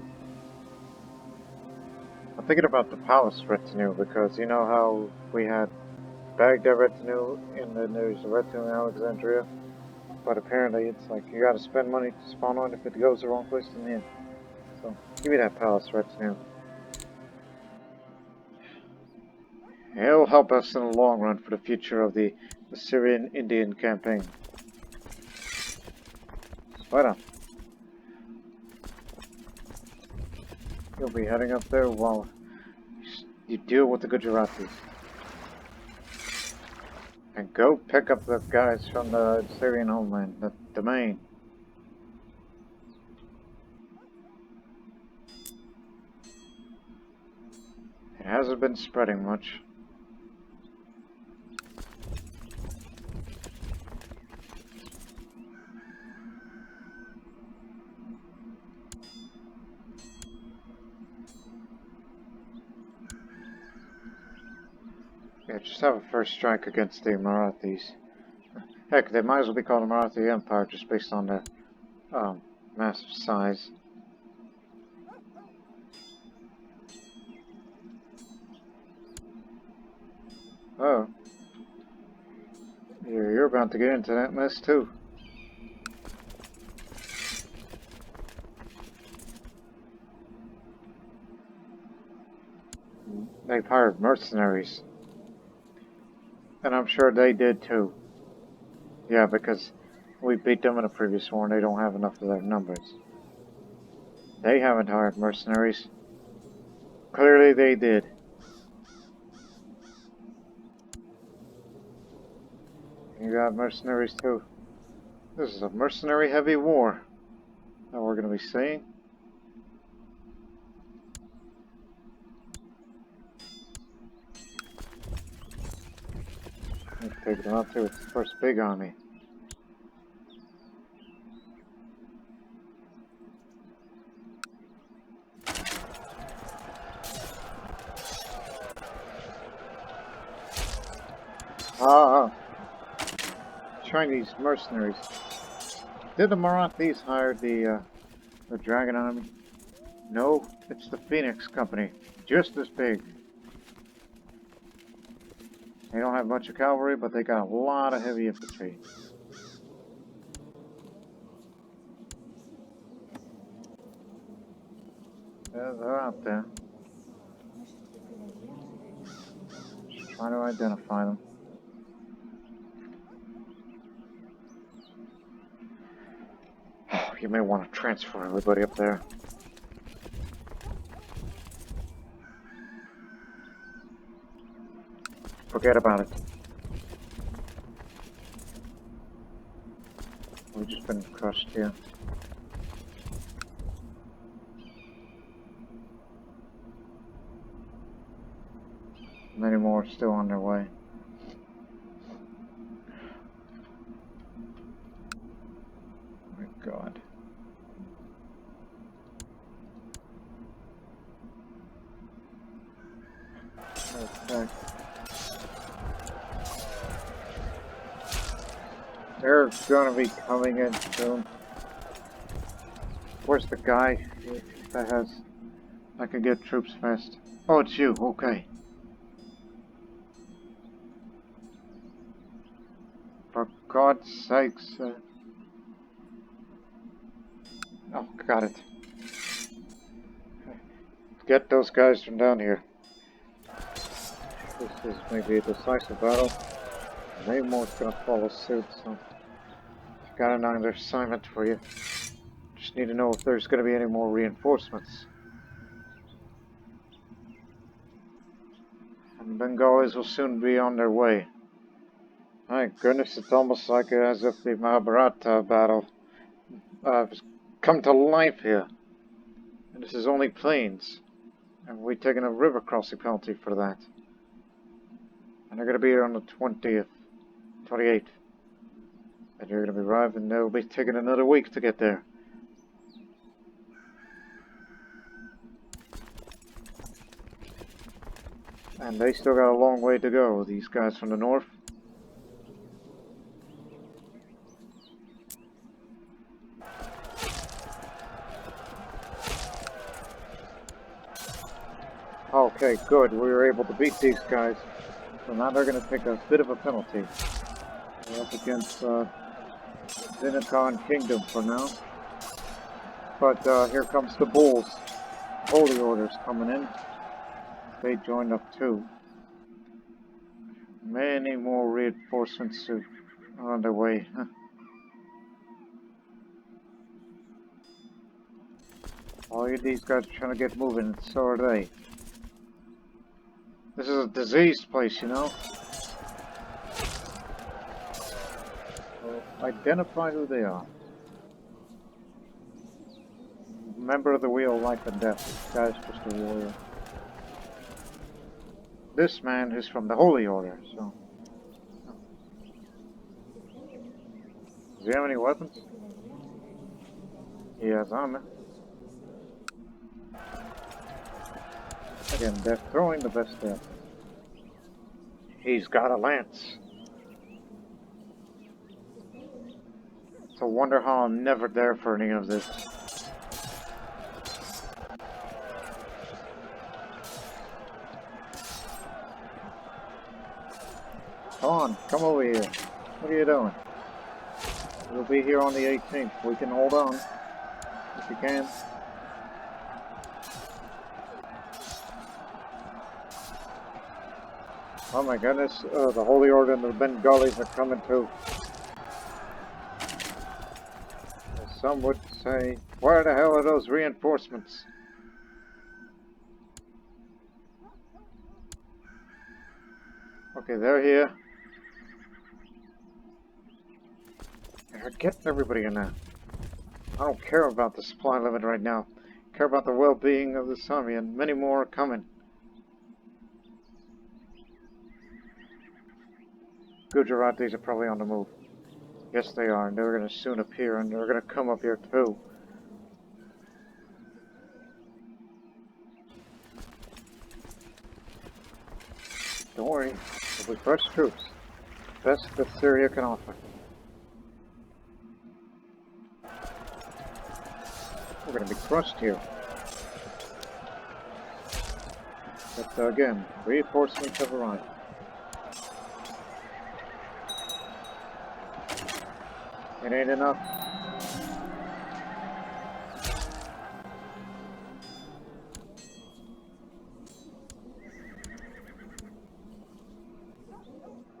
thinking about the palace retinue, because you know how we had Baghdad retinue and then there's the retinue in Alexandria? But apparently it's like you gotta spend money to spawn on if it goes the wrong place in the end. So, give me that palace retinue. It'll help us in the long run for the future of the Assyrian Indian campaign. Right on. You'll be heading up there while you deal with the Gujaratis. And go pick up the guys from the Assyrian homeland, the domain. It hasn't been spreading much. Yeah, just have a first strike against the Marathis. Heck, they might as well be called the Marathi Empire just based on their massive size. Oh. You're about to get into that mess too. They've hired mercenaries. And I'm sure they did too. Yeah, because we beat them in a previous war and they don't have enough of their numbers. They haven't hired mercenaries. Clearly they did. You got mercenaries too. This is a mercenary heavy war that we're going to be seeing. Let's take them out to its first big army. Chinese mercenaries. Did the Marathis hire the Dragon Army? No, it's the Phoenix Company. Just as big. They don't have much of cavalry, but they got a lot of heavy infantry. Yeah, they're out there. Just trying to identify them. Oh, you may want to transfer everybody up there. Forget about it. We've just been crushed here. Many more still on their way. My God. Okay. They're gonna be coming in soon. Where's the guy that has... I can get troops fast. Oh, it's you. Okay. For God's sakes. Oh, got it. Get those guys from down here. This is maybe a decisive battle. Maybe more's gonna follow suit, so... Got another assignment for you. Just need to know if there's gonna be any more reinforcements. And Bengalis will soon be on their way. My goodness, it's almost like as if the Mahabharata battle has come to life here. And this is only plains. And we've taken a river crossing penalty for that. And they're going to be here on the 20th, 28th. And you're going to be arriving, and they'll be taking another week to get there. And they still got a long way to go, these guys from the north. Okay, good. We were able to beat these guys. So now they're going to take a bit of a penalty. We're up against Tibetan Kingdom for now. But here comes the Bulls. Holy Order's coming in. They joined up too. Many more reinforcements are on their way. Huh. All of these guys are trying to get moving, and so are they. This is a diseased place, you know. So identify who they are. Member of the Wheel of Life and Death. This guy's just a warrior. This man is from the Holy Order, so... Does he have any weapons? He has armor. Again, death throwing, the best death. He's got a lance. It's a wonder how I'm never there for any of this. Come on, come over here. What are you doing? We'll be here on the 18th. We can hold on. If you can. Oh my goodness, the Holy Order and the Bengalis are coming too. As some would say, where the hell are those reinforcements? Okay, they're here. They're getting everybody in now. I don't care about the supply limit right now. I care about the well-being of this army, and many more are coming. Gujaratis are probably on the move. Yes, they are, and they're going to soon appear, and they're going to come up here too. Don't worry, we'll be fresh troops. Best that Syria can offer. We're going to be crushed here. But again, reinforcements have arrived. It ain't enough.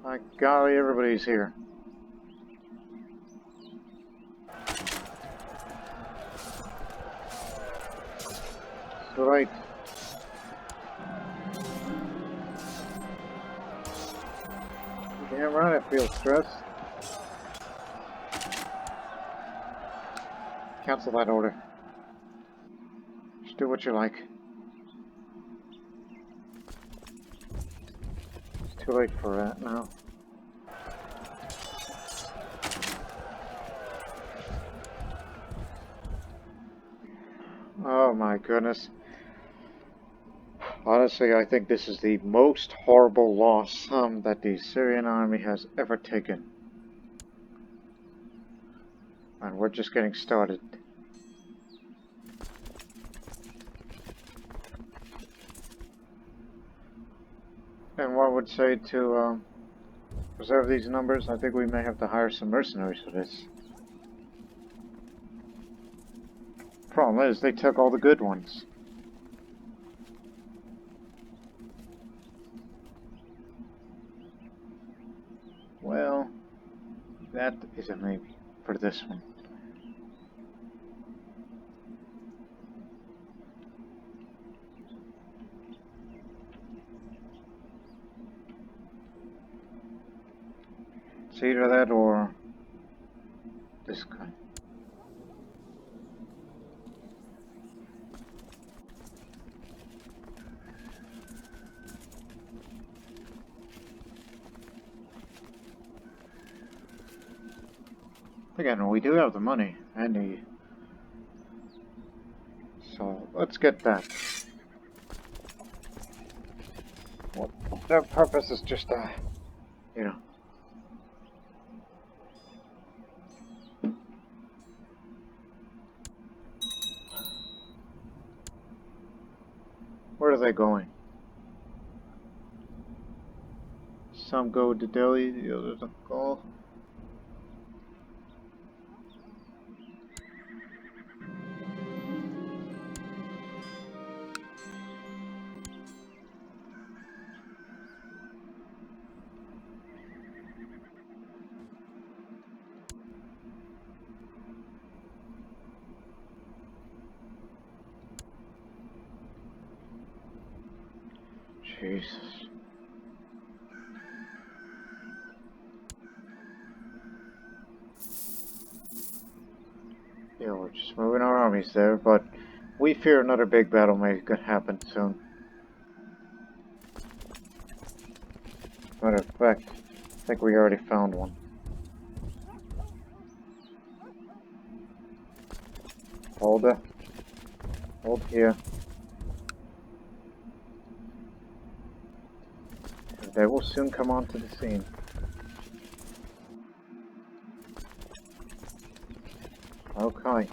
My golly, everybody's here. That's right. Damn right I feel stressed. Cancel that order. Just do what you like. too late for that now. Oh my goodness. Honestly, I think this is the most horrible loss that the Assyrian army has ever taken. And we're just getting started. And what I would say to preserve these numbers, I think we may have to hire some mercenaries for this. Problem is, they took all the good ones. Well, that is a maybe for this one. It's either that or this guy. Again, we do have the money and the... So, let's get that. What their purpose is just, you know. Where are they going? Some go to Delhi, the others don't go. Jesus. Yeah, we're just moving our armies there, but we fear another big battle may happen soon. Matter of fact, I think we already found one. Hold it. Hold here. They will soon come onto the scene. Okay.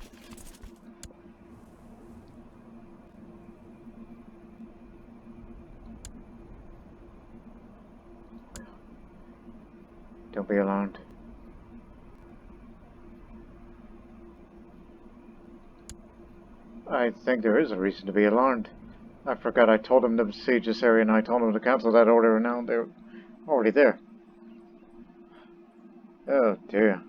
Don't be alarmed. I think there is a reason to be alarmed. I forgot I told them to besiege this area and I told them to cancel that order and now they're already there. Oh dear.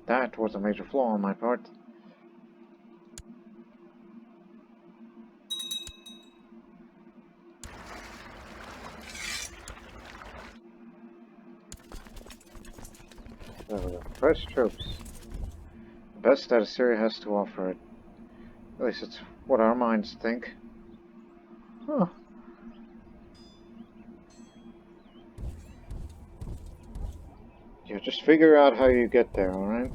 That was a major flaw on my part. Fresh troops. The best that Assyria has to offer it. At least it's what our minds think. Huh. Yeah, just figure out how you get there, alright?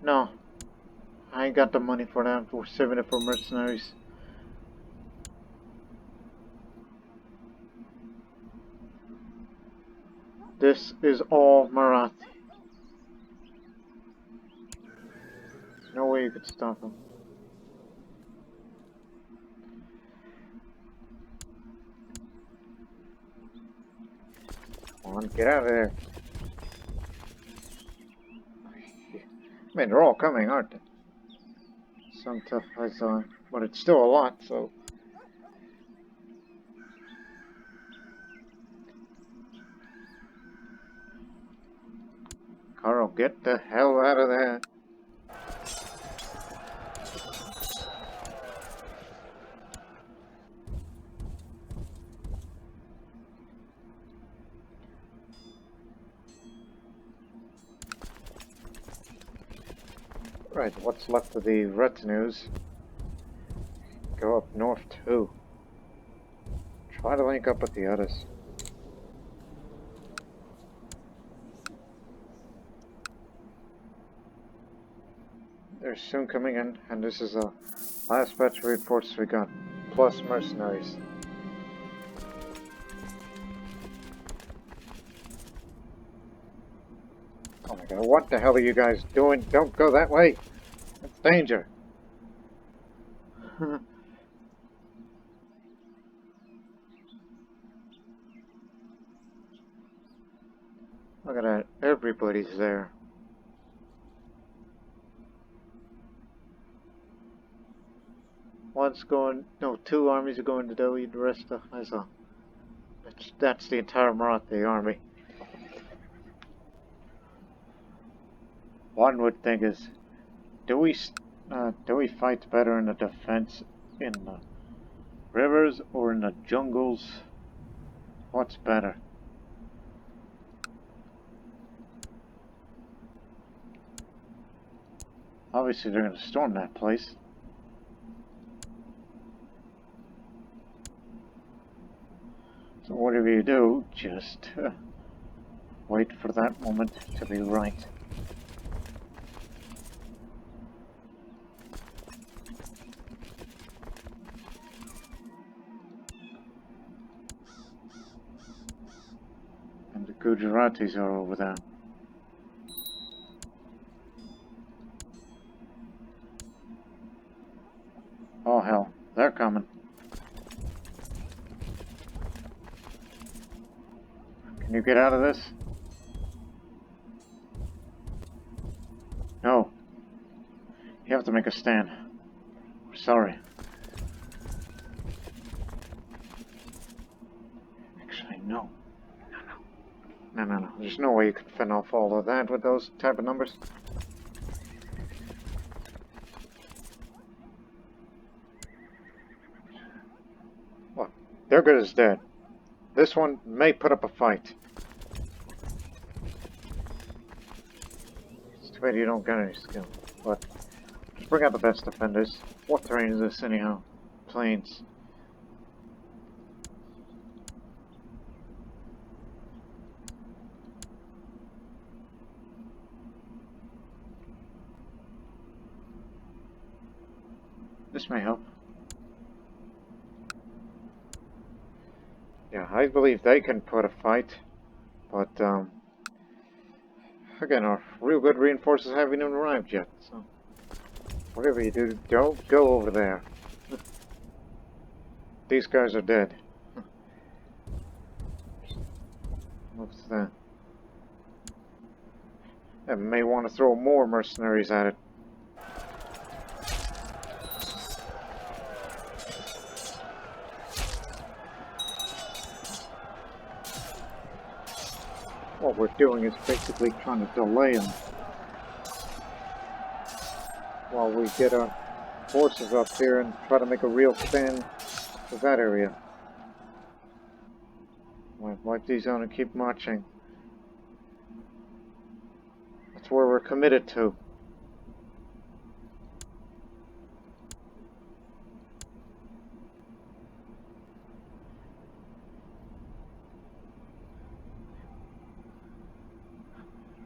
No. I ain't got the money for that. We're saving it for mercenaries. This is all Marathi. No way you could stop them. Come on, get out of there. I mean, they're all coming, aren't they? Some tough fights on, but it's still a lot, so... Carl, get the hell out of there. Right, what's left of the retinues? Go up north too. Try to link up with the others. They're soon coming in, and this is the last batch of reports we got, plus mercenaries. Oh my god, what the hell are you guys doing? Don't go that way! That's danger! Look at that, everybody's there. One's going, no, 2 armies are going to Delhi, the rest of that's the entire Marathi army. One would think is, do we fight better in the defense in the rivers or in the jungles? What's better? Obviously they're going to storm that place. So whatever you do, just wait for that moment to be right. And the Gujaratis are over there. Oh hell, they're coming. Can you get out of this? No. You have to make a stand. We're sorry. Actually, no. No. There's no way you could fend off all of that with those type of numbers. Look, they're good as dead. This one may put up a fight. It's too bad you don't get any skill, but just bring out the best defenders. What terrain is this anyhow? Plains. This may help. Yeah, I believe they can put a fight, but again, our real good reinforcements haven't even arrived yet, so whatever you do, don't go over there. These guys are dead. What's that? I may want to throw more mercenaries at it. What we're doing is basically trying to delay them while we get our forces up here and try to make a real stand with that area. Wipe these out and keep marching. That's where we're committed to.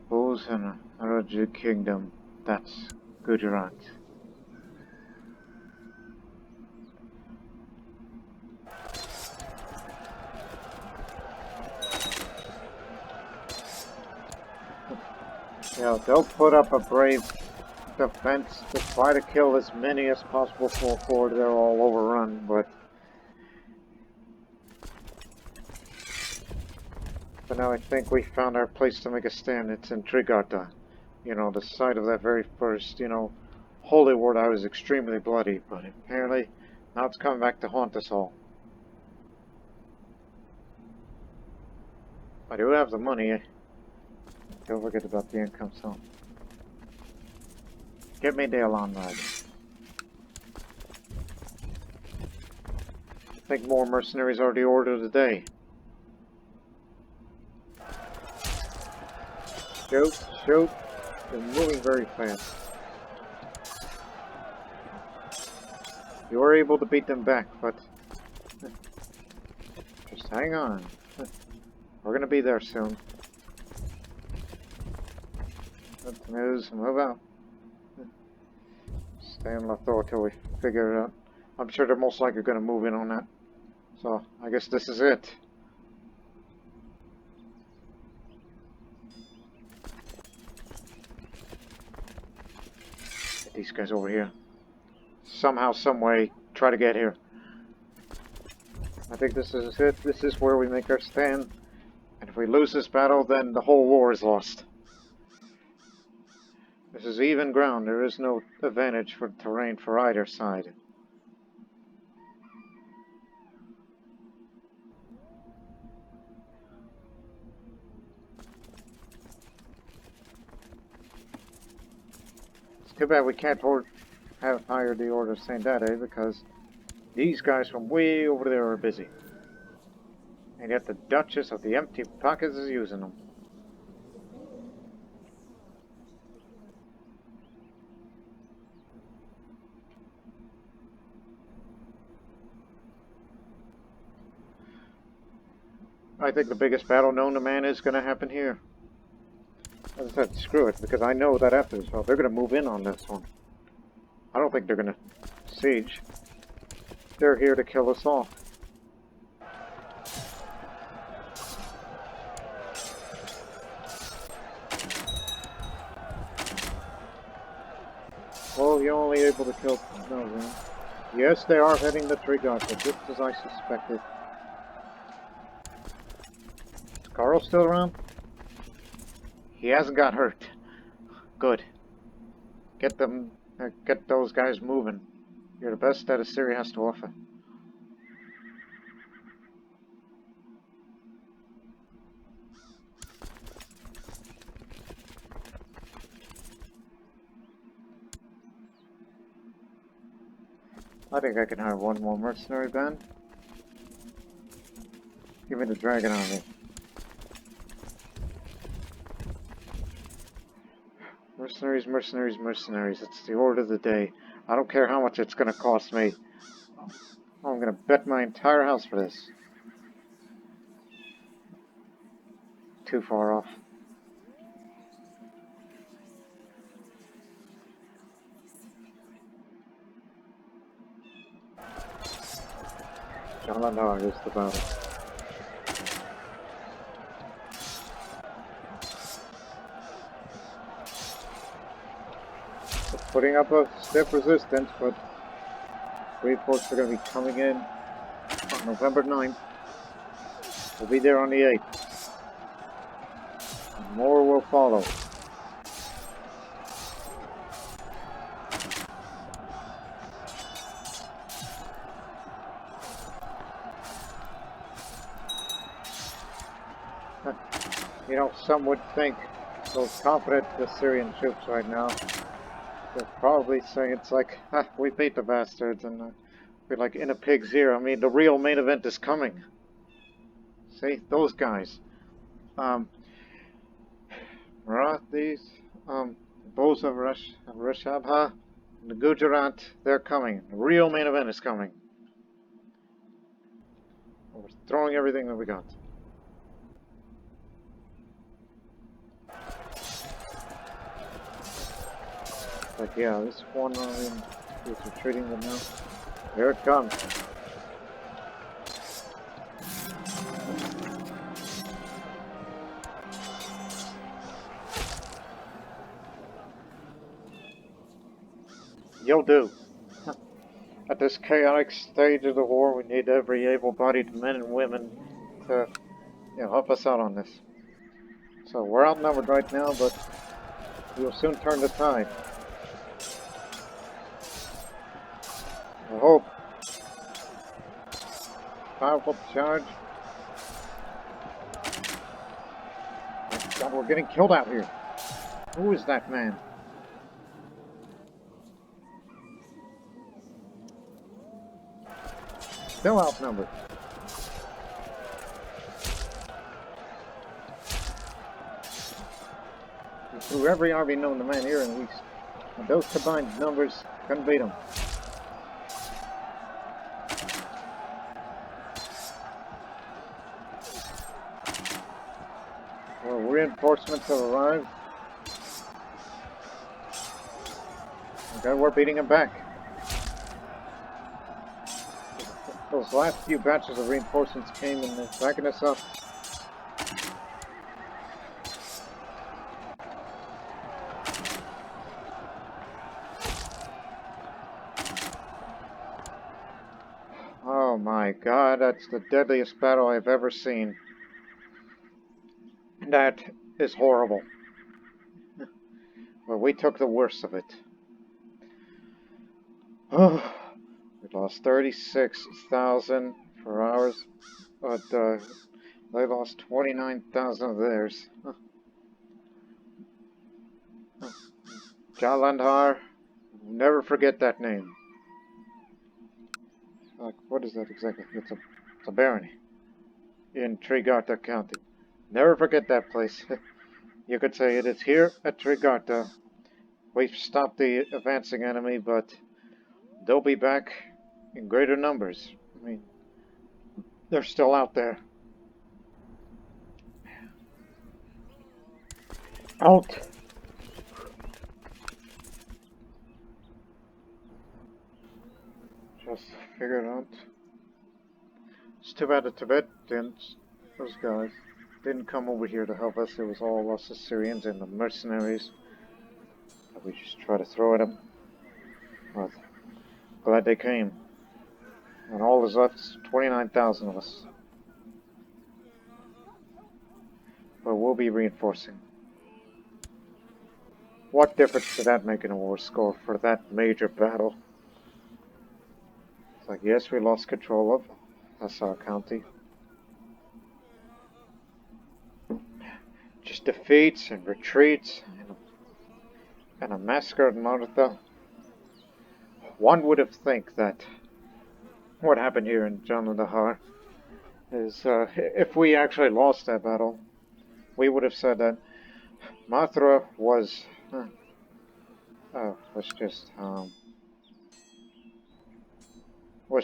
Bulls and Tibetan Kingdom, that's Gujarat. Yeah, they'll put up a brave defense to try to kill as many as possible before they're all overrun, but now I think we found our place to make a stand. It's in Trigata. You know, the site of that very first, holy war. I was extremely bloody, but apparently now it's coming back to haunt us all. I do have the money. Don't forget about the income zone. Get me the alarm ride. I think more mercenaries are the order of the day. Shoot, shoot. They're moving very fast. You were able to beat them back, but just hang on. We're gonna be there soon. Let's move out. Stay on Mathura till we figure it out. I'm sure they're most likely gonna move in on that. So I guess this is it. Get these guys over here. Somehow, some way, try to get here. I think this is it. This is where we make our stand. And if we lose this battle, then the whole war is lost. This is even ground. There is no advantage for terrain for either side. It's too bad we can't have hired the Order of St. Dade because these guys from way over there are busy. And yet the Duchess of the Empty Pockets is using them. I think the biggest battle known to man is going to happen here. As I said, screw it, because I know that after this, well, they're going to move in on this one. I don't think they're going to siege. They're here to kill us all. Oh, you're only able to kill... No, man. Yes, they are heading the Tributary, just as I suspected. Is Carl still around? He hasn't got hurt. Good. Get them... get those guys moving. You're the best that Assyria has to offer. I think I can hire one more mercenary band. Give me the dragon army. Mercenaries, mercenaries, mercenaries. It's the order of the day. I don't care how much it's going to cost me. I'm going to bet my entire house for this. Too far off. Galandar is the battle. It's putting up a stiff resistance, but reinforcements are going to be coming in on November 9th. We'll be there on the 8th. And more will follow. You know, some would think those confident Assyrian troops right now, they're probably saying it's like, we beat the bastards and we're like in a pig's ear. I mean, the real main event is coming. See, those guys. These, Bows of Rishabha, the Gujarat, they're coming. The real main event is coming. We're throwing everything that we got. But yeah, this one is retreating them now. Here it comes. You'll do. At this chaotic stage of the war, we need every able-bodied men and women to, help us out on this. So we're outnumbered right now, but we'll soon turn the tide. I hope. Powerful charge. God, we're getting killed out here. Who is that man? Still outnumbered. We threw every army known to man here, and those combined numbers couldn't beat them. Well, reinforcements have arrived. Okay, we're beating them back. Those last few batches of reinforcements came and they're backing us up. Oh my God, that's the deadliest battle I've ever seen. That is horrible. Well, we took the worst of it. Oh, we lost 36,000 for ours, but they lost 29,000 of theirs. Jalandhar, never forget that name. What is that exactly? It's a barony in Trigarta County. Never forget that place. You could say it is here at Trigarta. We've stopped the advancing enemy, but they'll be back in greater numbers. I mean, they're still out there. Out! Just figured out. It's too bad the Tibetans, those guys, didn't come over here to help us. It was all us Assyrians and the mercenaries that we just try to throw at them. But glad they came. And all that's left is 29,000 of us. But we'll be reinforcing. What difference did that make in a war score for that major battle? It's like, yes, we lost control of Assyria County. Just defeats and retreats and a massacre in Mathura. One would have think that what happened here in Jalandhar is if we actually lost that battle, we would have said that Mathura was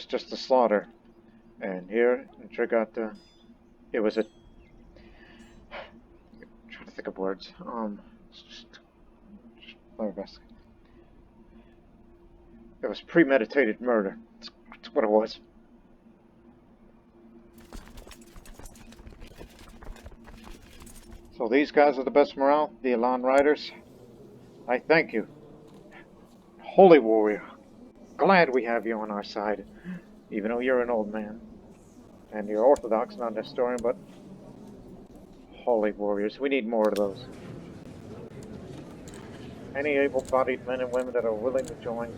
just a slaughter, and here in Trigarta, it was a. I'm trying to think of words. Just my best. It was premeditated murder. That's what it was. So these guys are the best morale, the Elan Riders. I thank you. Holy warrior. Glad we have you on our side, even though you're an old man. And you're Orthodox, not a historian, but holy warriors. We need more of those. Any able-bodied men and women that are willing to join,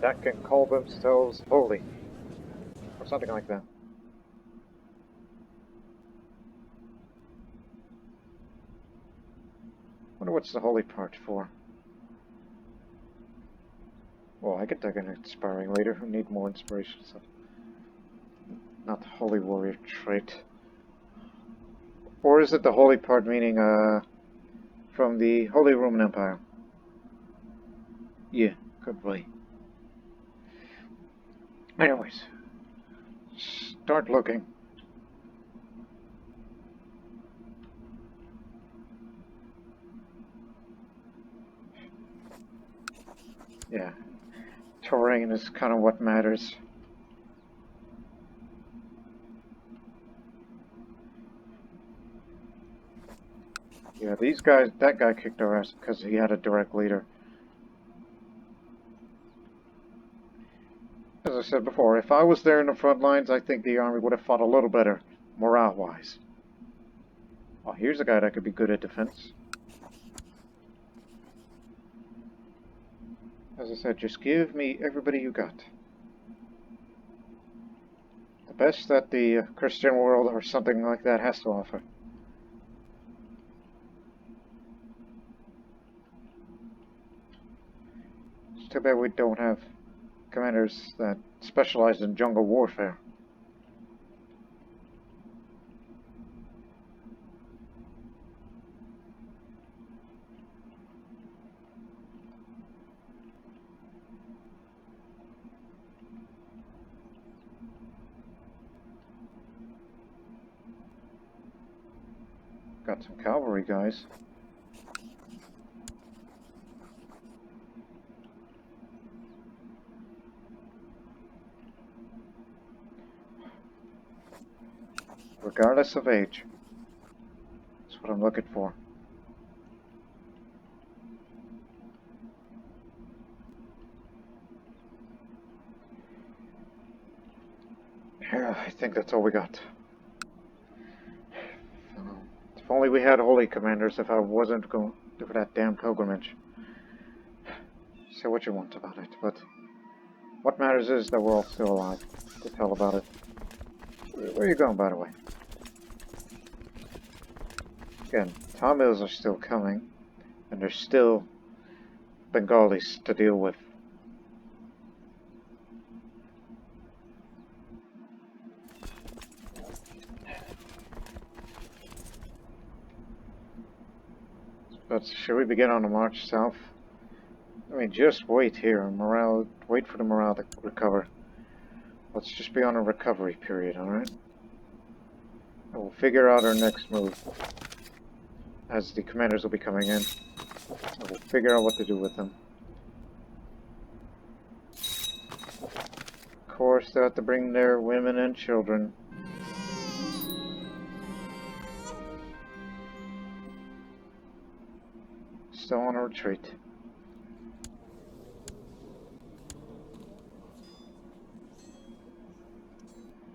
that can call themselves holy. Or something like that. Wonder what's the holy part for? Well, I could take an inspiring leader who need more inspiration, so not the holy warrior trait. Or is it the holy part meaning from the Holy Roman Empire? Yeah, could be. Anyways, start looking. Yeah, terrain is kind of what matters. Yeah, these guys, that guy kicked our ass because he had a direct leader. As I said before, if I was there in the front lines, I think the army would have fought a little better, morale-wise. Oh, here's a guy that could be good at defense. As I said, just give me everybody you got. The best that the Christian world or something like that has to offer. It's too bad we don't have commanders that specialize in jungle warfare. Got some cavalry guys. Regardless of age. That's what I'm looking for. Yeah, I think that's all we got. If only we had holy commanders if I wasn't going for that damn pilgrimage. Say what you want about it, but what matters is that we're all still alive to tell about it. Where are you going, by the way? Again, Tamils are still coming, and there's still Bengalis to deal with. But should we begin on the march south? I mean, just wait here. Wait for the morale to recover. Let's just be on a recovery period, alright? And we'll figure out our next move. As the commanders will be coming in. And we'll figure out what to do with them. Of course, they have to bring their women and children. Still on a retreat.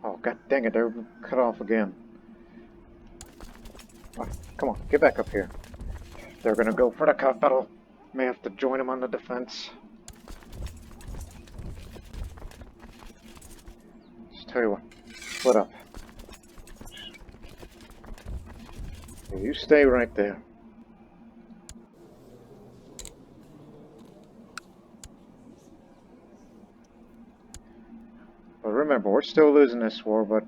Oh, god dang it, they're cut off again. Oh, come on, get back up here. They're gonna go for the capital. May have to join them on the defense. Just tell you what, split up. You stay right there. But remember, we're still losing this war, but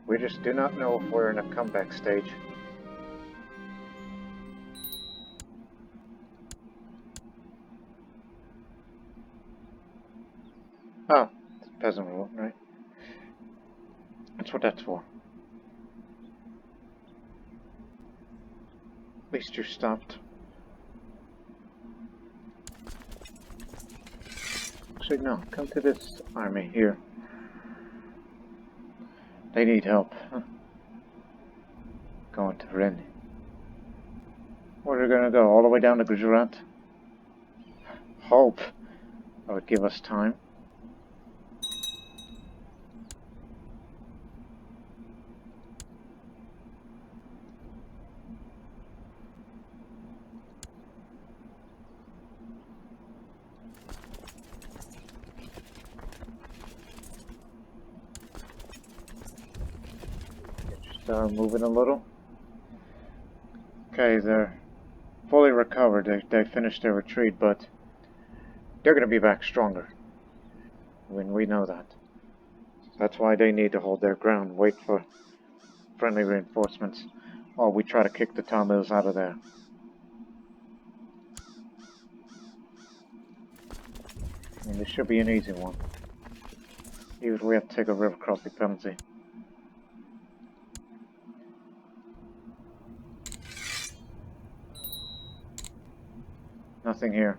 we just do not know if we're in a comeback stage. Oh, it's peasant revolt, right? That's what that's for. At least you stopped. Actually, no, come to this army here. They need help. Huh? Going to Ren. Where are they gonna go? All the way down to Gujarat? Hope that would give us time. Moving a little. Okay, they're fully recovered. They finished their retreat, but they're going to be back stronger. We know that. That's why they need to hold their ground, wait for friendly reinforcements, while we try to kick the Tamils out of there. I mean, this should be an easy one. Even if we have to take a river crossing penalty. Nothing here.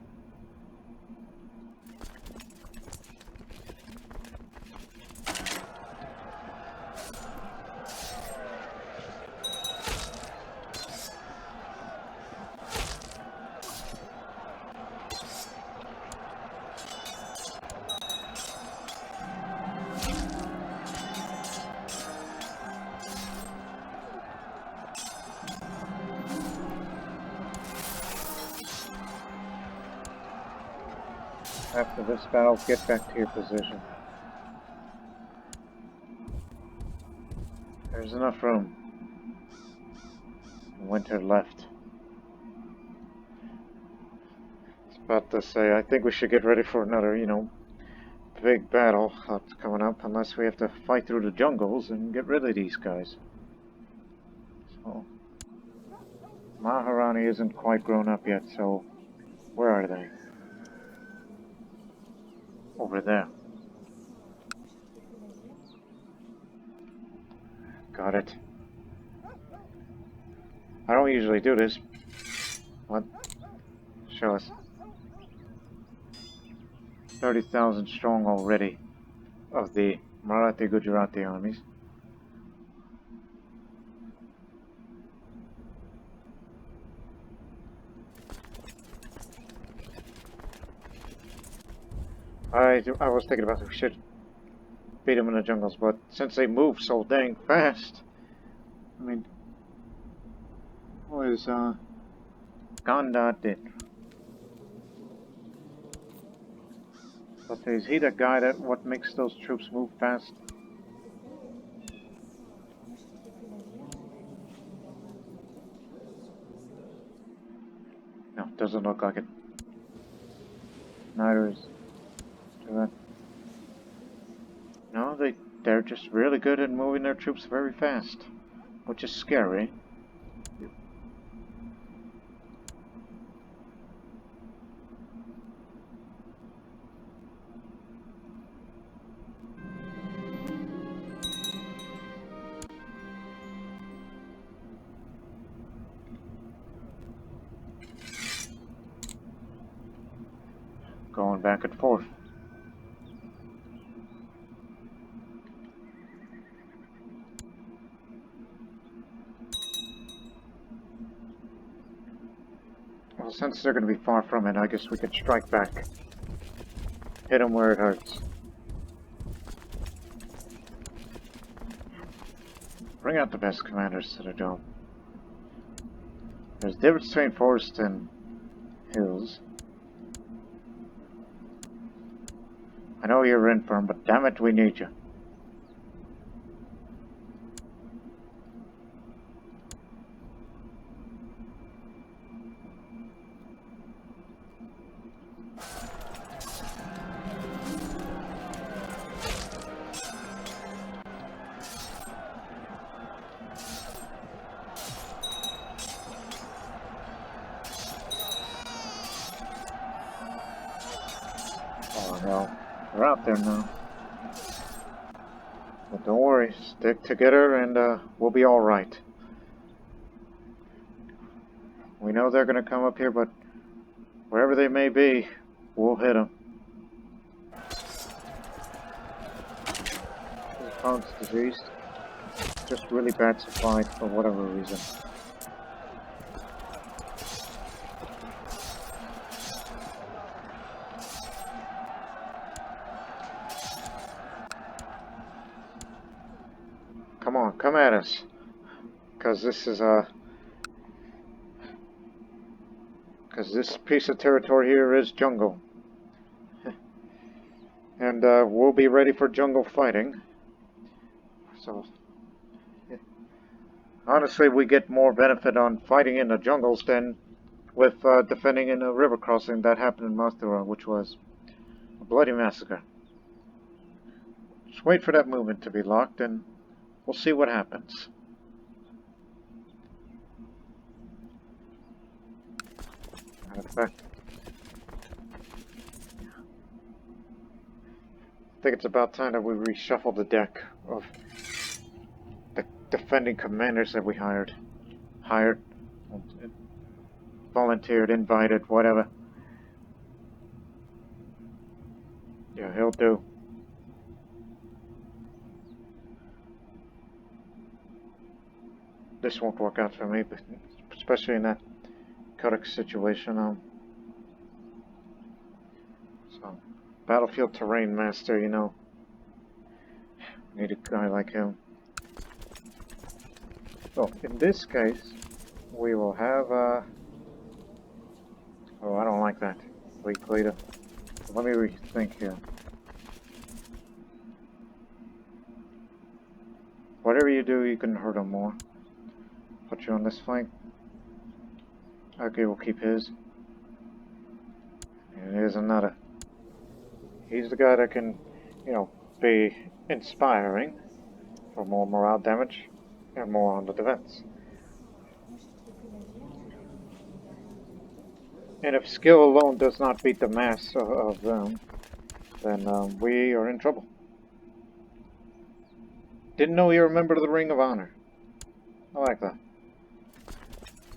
After this battle, get back to your position. There's enough room. Winter left. About to say, I think we should get ready for another, big battle that's coming up, unless we have to fight through the jungles and get rid of these guys. So, Maharani isn't quite grown up yet, so where are they? Over there. Got it. I don't usually do this. What? Show us. 30,000 strong already of the Marathi Gujarati armies. I was thinking about we should beat them in the jungles, but since they move so dang fast, I mean, what is Ganda did? But is he the guy that what makes those troops move fast? No, doesn't look like it. Neither is Tibet. No, they're just really good at moving their troops very fast, which is scary. Going back and forth. Well, since they're going to be far from it, I guess we could strike back. Hit them where it hurts. Bring out the best commanders to the dome. There's a difference between forest and hills. I know you're infirm, but damn it, we need you. Oh no, we're out there now. But don't worry, stick together and we'll be alright. We know they're going to come up here, but wherever they may be, we'll hit them. His phone's diseased. Just really bad supply for whatever reason. Come on, come at us. Because this is because this piece of territory here is jungle. And we'll be ready for jungle fighting. So, honestly, we get more benefit on fighting in the jungles than with defending in a river crossing that happened in Mathura, which was a bloody massacre. Just wait for that movement to be locked and we'll see what happens. I think it's about time that we reshuffle the deck of the defending commanders that we hired. Volunteered, invited, whatever. Yeah, he'll do. This won't work out for me, but especially in that Kodak situation. So, battlefield terrain master, need a guy like him. So, in this case, we will have, oh, I don't like that. Weak leader. Let me rethink here. Whatever you do, you can hurt him more. Put you on this flank. Okay, we'll keep his. is another. He's the guy that can, be inspiring for more morale damage and more on the defense. And if skill alone does not beat the mass of them, then we are in trouble. Didn't know you remembered the Ring of Honor. I like that.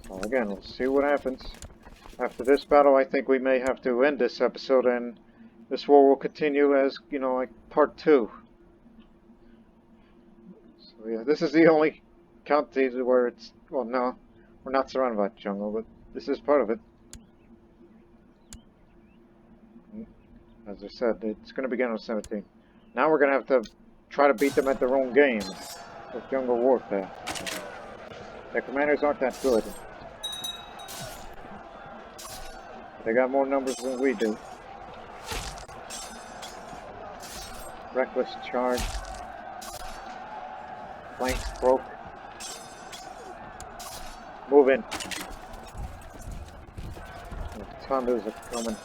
Well, again, we'll see what happens. After this battle, I think we may have to end this episode, and this war will continue as, like part 2. So yeah, this is the only county where it's, well, no, we're not surrounded by jungle, but this is part of it. As I said, it's going to begin on 17. Now we're going to have to try to beat them at their own game with jungle warfare. Their commanders aren't that good. They got more numbers than we do. Reckless charge. Flanks broke. Move in. The Tandus are coming.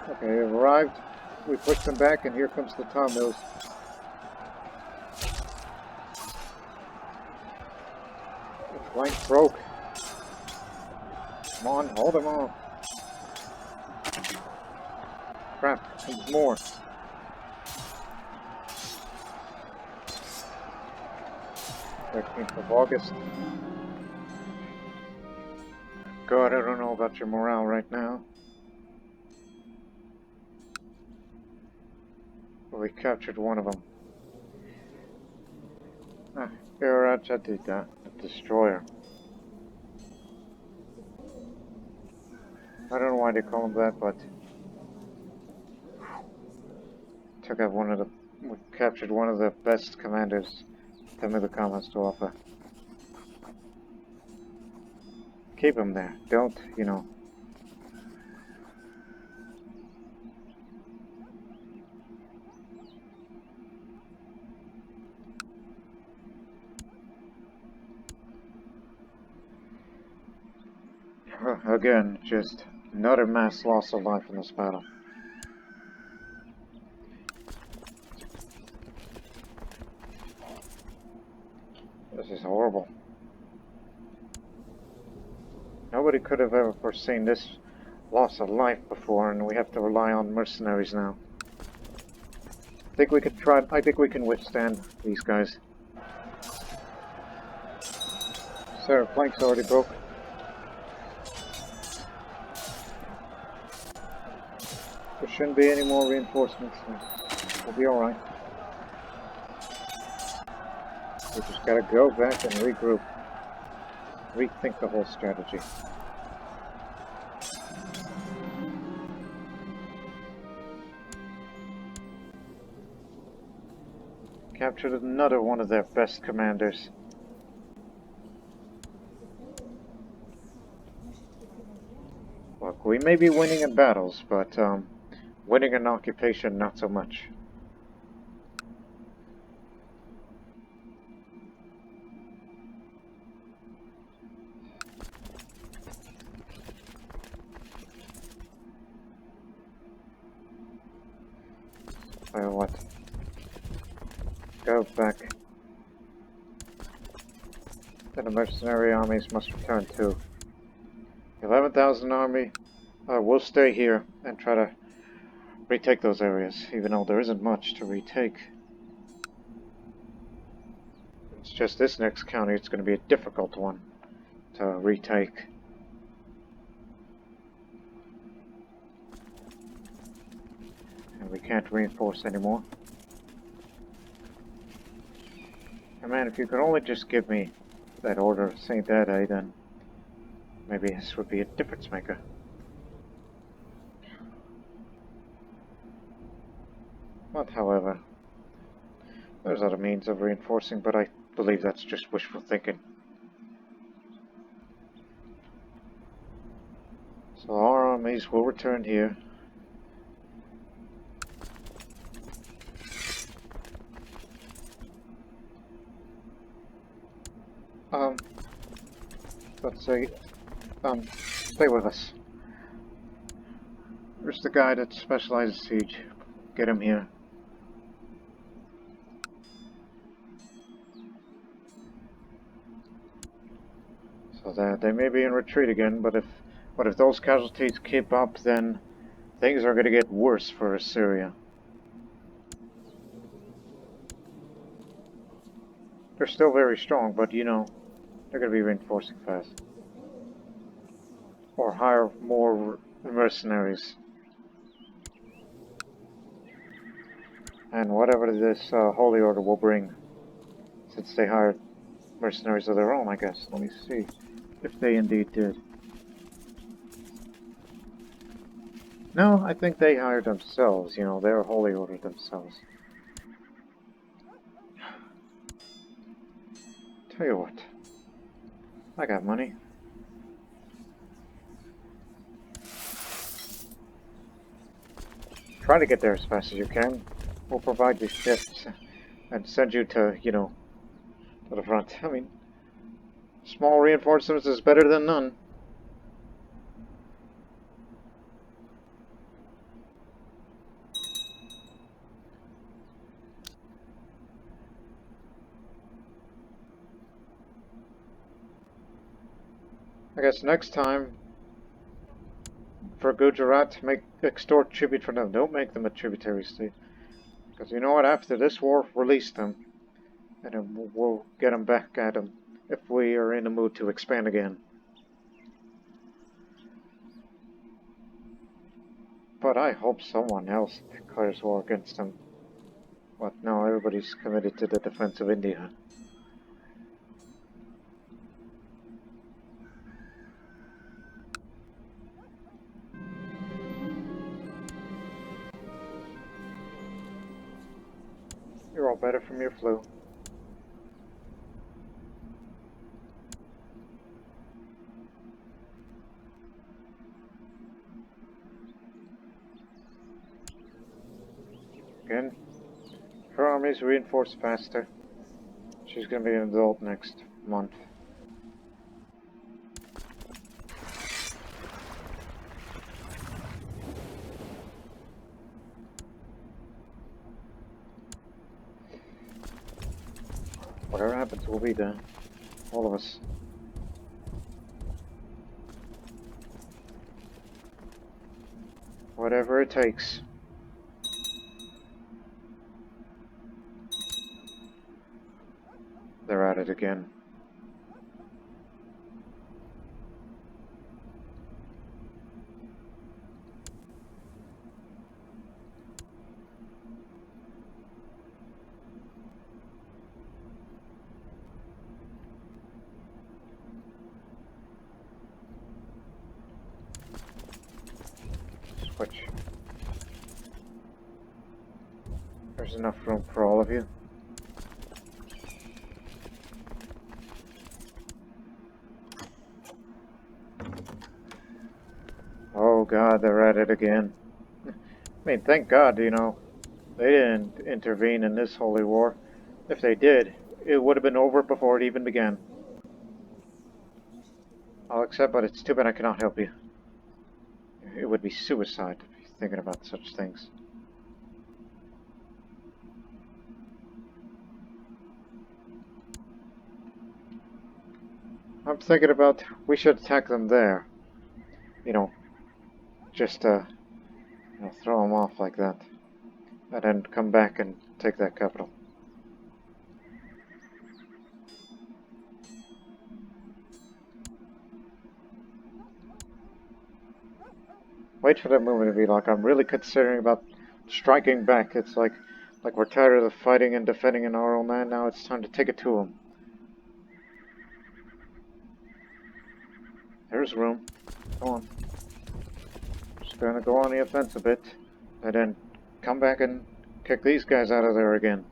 Okay, they've arrived. We pushed them back, and here comes the Tamils. The flank broke. Come on, hold them off. Crap, there's more. of August. God, I don't know about your morale right now. But we captured one of them. Casualties, the destroyer. I don't know why they call him that, but took out we captured one of the best commanders Tibetan has to offer. Keep him there. Don't, Again, just another mass loss of life in this battle. This is horrible. Nobody could have ever foreseen this loss of life before, and we have to rely on mercenaries now. I think we can withstand these guys. Sir, flank's already broke. There shouldn't be any more reinforcements. We'll be alright. We just gotta go back and regroup. Rethink the whole strategy. Captured another one of their best commanders. Look, we may be winning in battles, but winning an occupation, not so much. What? Go back. Then the mercenary armies must return too. 11,000 army. We'll stay here and try to retake those areas, even though there isn't much to retake. It's just this next county, it's going to be a difficult one to retake. And we can't reinforce anymore. And man, if you could only just give me that order of St. Ade, then maybe this would be a difference maker. But however, there's other means of reinforcing, but I believe that's just wishful thinking. So our armies will return here. Um, let's say, stay with us. There's the guy that specializes siege. Get him here. So that they may be in retreat again, but if those casualties keep up, then things are going to get worse for Assyria. They're still very strong, but you know, they're going to be reinforcing fast. Or hire more mercenaries. And whatever this Holy Order will bring, since they hired mercenaries of their own, I guess. Let me see if they indeed did. No, I think they hired themselves, you know, they're a Holy Order themselves. Tell you what, I got money. Try to get there as fast as you can. We'll provide you ships and send you to, you know, to the front. I mean, small reinforcements is better than none. I guess next time, for Gujarat, extort tribute from them. Don't make them a tributary state. Because you know what, after this war, release them. And then we'll get them back at them if we are in the mood to expand again. But I hope someone else declares war against them. But no, everybody's committed to the defense of India. You're all better from your flu. Again, her army's reinforced faster. She's gonna be an adult next month. Whatever happens, we'll be there. All of us. Whatever it takes. They're at it again. Switch. There's enough room for all of you. Oh God, they're at it again. I mean, thank God, you know, they didn't intervene in this holy war. If they did, it would have been over before it even began. I'll accept, but it's too bad I cannot help you. It would be suicide to be thinking about such things. I'm thinking about, we should attack them there. You know, just you know, throw them off like that. And then come back and take that capital. Wait for that moment to be like, I'm really considering about striking back. It's like we're tired of the fighting and defending in our own land. Now it's time to take it to them. There's room. Go on. Just gonna go on the offense a bit, and then come back and kick these guys out of there again.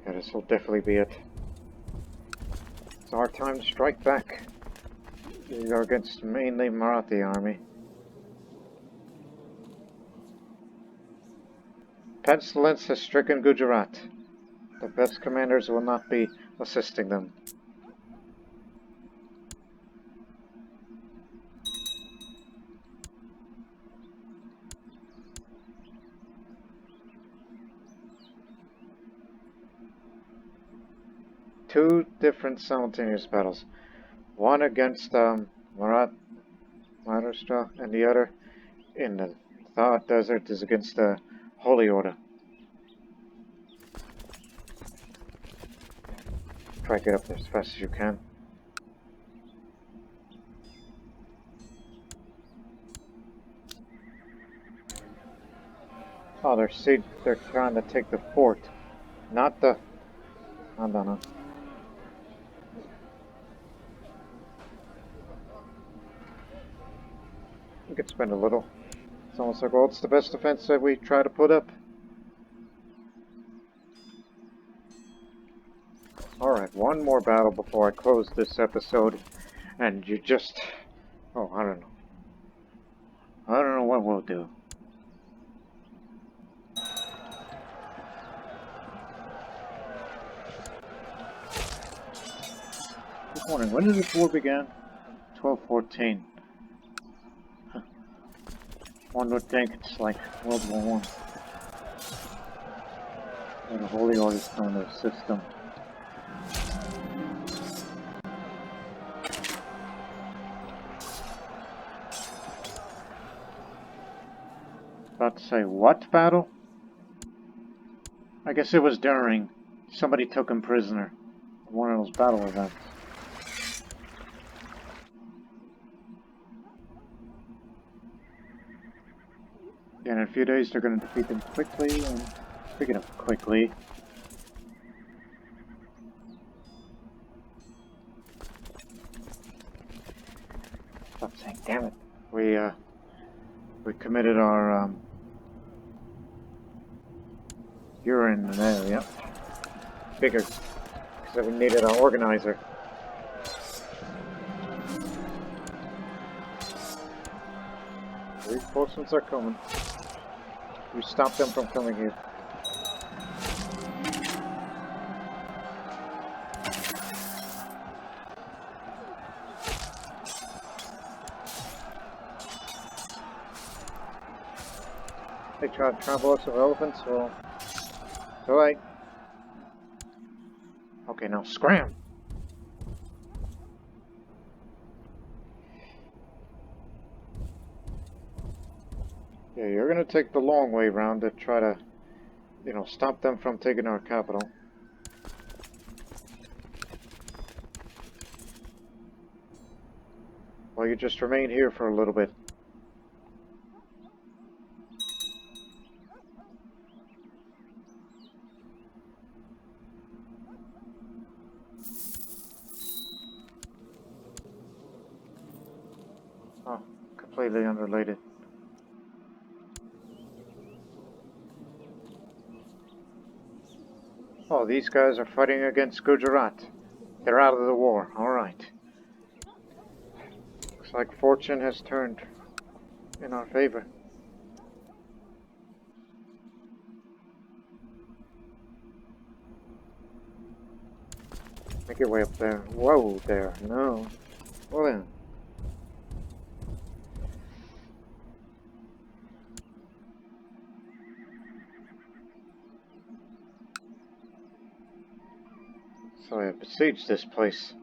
Yeah, this will definitely be it. It's our time to strike back. These are against mainly Marathi army. Pestilence has stricken Gujarat. The best commanders will not be assisting them. Two different simultaneous battles. One against Maharashtra, and the other in the Thought Desert is against the Holy Order. Try to get up there as fast as you can. Oh, they're trying to take the fort, not the... I don't know. We could spend a little. It's almost like, well, it's the best defense that we try to put up. Alright, one more battle before I close this episode. And you just... Oh, I don't know. I don't know what we'll do. Just wondering, when did this war begin? 1214. Huh. One would think it's like World War I. And the Holy Order's on their system. About to say, what battle? I guess it was during. Somebody took him prisoner. One of those battle events. And in a few days they're going to defeat them quickly, and speaking of quickly... Stop saying, damn it. We committed our, urine in there, yep. Figured. Because we needed an organizer. Reinforcements are coming. We stopped them from coming here. They try to trample us with elephants, well... It's alright. Okay, now scram! Yeah, you're gonna take the long way round to try to, you know, stop them from taking our capital. Well, you just remain here for a little bit. Oh, completely unrelated. Oh, these guys are fighting against Gujarat. They're out of the war. Alright. Looks like fortune has turned in our favor. Make your way up there. Whoa, there. No. Well then. So I besiege this place.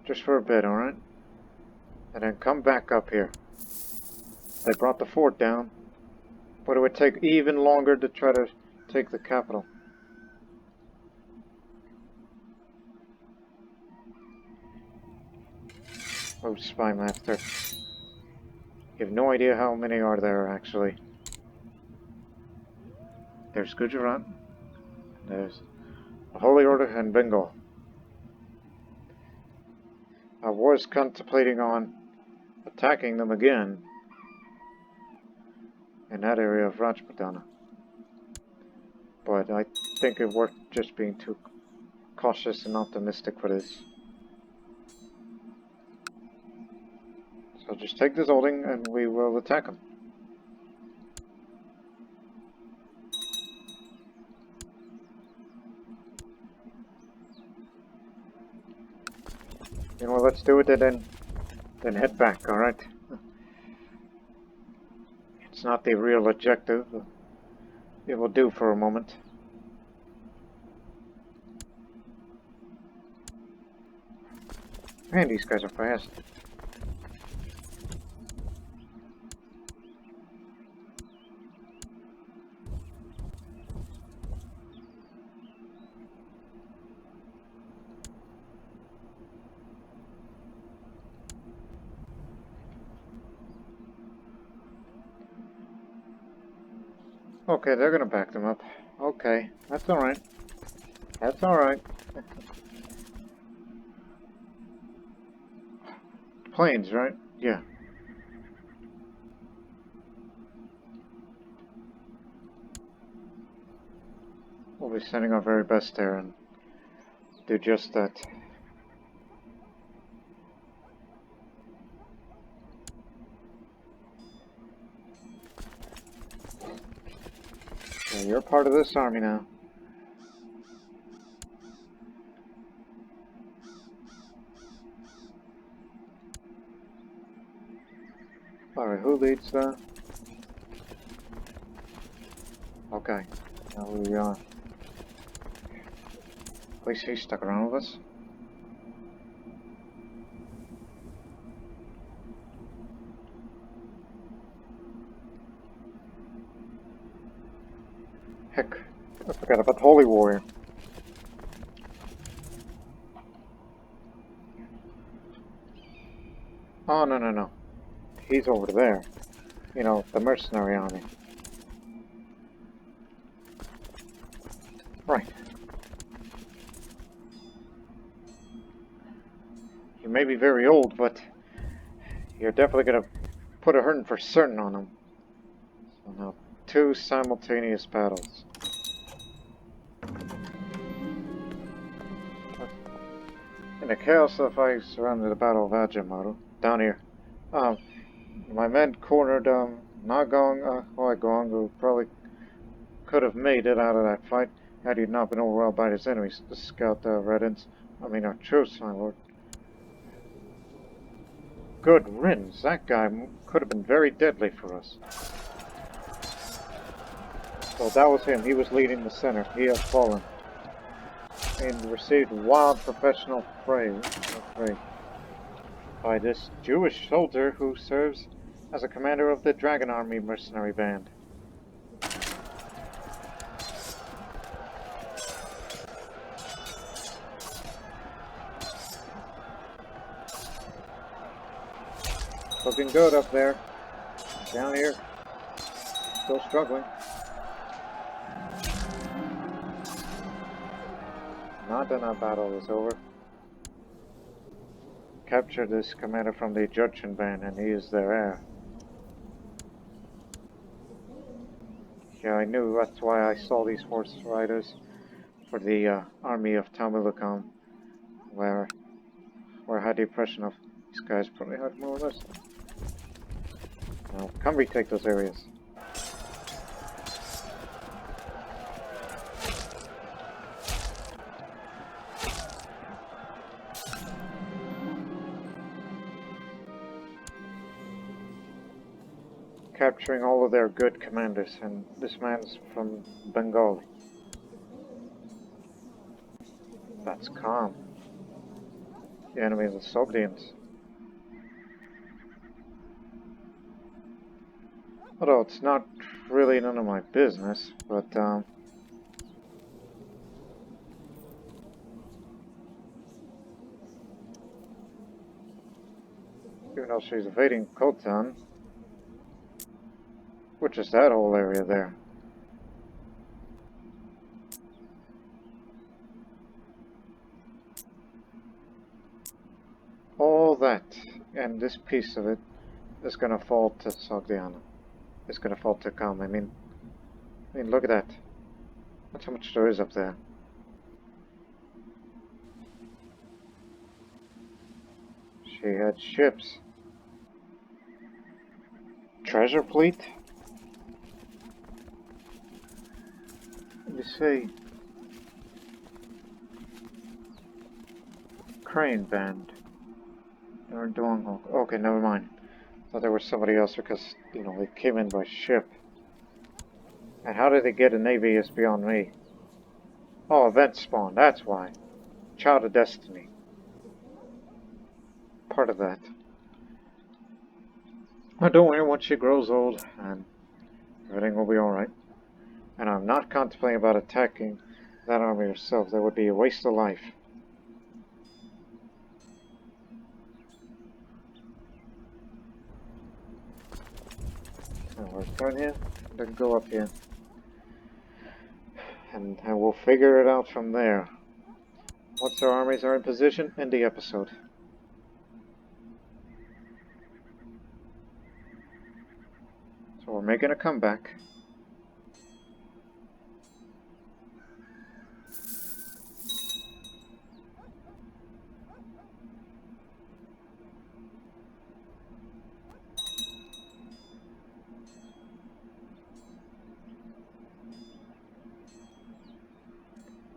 Just for a bit, alright? And then come back up here. They brought the fort down. But it would take even longer to try to take the capital. Oh, Spy Master. You have no idea how many are there, actually. There's Gujarat. There's the Holy Order and Bengal. I was contemplating on attacking them again in that area of Rajputana. But I think it worth just being too cautious and optimistic for this. So just take this holding and we will attack them. You know, let's do it and then head back, alright? It's not the real objective. It will do for a moment. Man, these guys are fast. Okay, they're gonna back them up. Okay, that's alright. That's alright. Planes, right? Yeah. We'll be sending our very best there and do just that. Okay, you're part of this army now. Alright, who leads that? Okay, now we are. At least he stuck around with us. Heck, I forgot about Holy Warrior. Oh, no, no, no. He's over there. You know, the mercenary army. Right. You may be very old, but you're definitely gonna put a hurting for certain on him. So now, 2 simultaneous battles. In the chaos of I surrounded the Battle of Ajamaru, down here. My men cornered Nagong Huaigong, who probably could have made it out of that fight had he not been overwhelmed by his enemies. The scout our troops, my lord. Good riddance. That guy could have been very deadly for us. So that was him. He was leading the center. He has fallen. And received wild professional praise by this Jewish soldier who serves as a commander of the Dragon Army mercenary band. Looking good up there. Down here, still struggling. Not that our battle is over. Captured this commander from the Judson band, and he is their heir. Yeah, I knew. That's why I saw these horse riders for the army of Tamilakam, where I had the impression of these guys probably had more or less. Now, come retake those areas. Capturing all of their good commanders, and this man's from Bengal. That's calm. The enemy is the Sogdians. Although it's not really none of my business, but even though she's evading Khotan, which is that whole area there. All that, and this piece of it, is gonna fall to Sogdiana. It's gonna fall to Kham. I mean, look at that. That's how much there is up there. She had ships. treasure fleet? Let me see. Crane band. They're doing okay, never mind. Thought there was somebody else because, you know, they came in by ship. And how did they get a navy is beyond me. Oh, event spawn, that's why. Child of Destiny. Part of that. But don't worry, once she grows old, and everything will be alright. And I'm not contemplating about attacking that army yourself. That would be a waste of life. So we're going here, then go up here. And we'll figure it out from there. Once our armies are in position, end the episode. So we're making a comeback.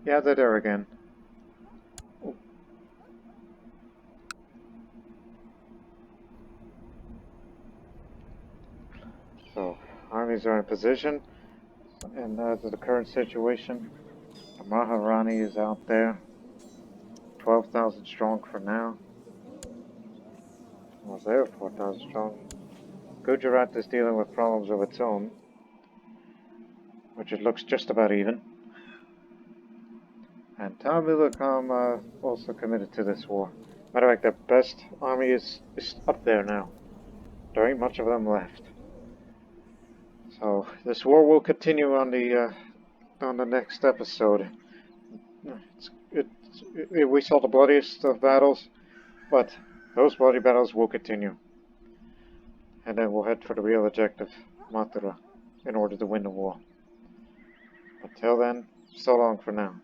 Yeah, they're there again. So, armies are in position, and as of the current situation, the Maharani is out there, 12,000 strong for now. Was there 4,000 strong? Gujarat is dealing with problems of its own, which it looks just about even. And Tamilakam also committed to this war. Matter of fact, the best army is up there now. There ain't much of them left. So this war will continue on the next episode. We saw the bloodiest of battles, but those bloody battles will continue. And then we'll head for the real objective, Mathura, in order to win the war. Until then, so long for now.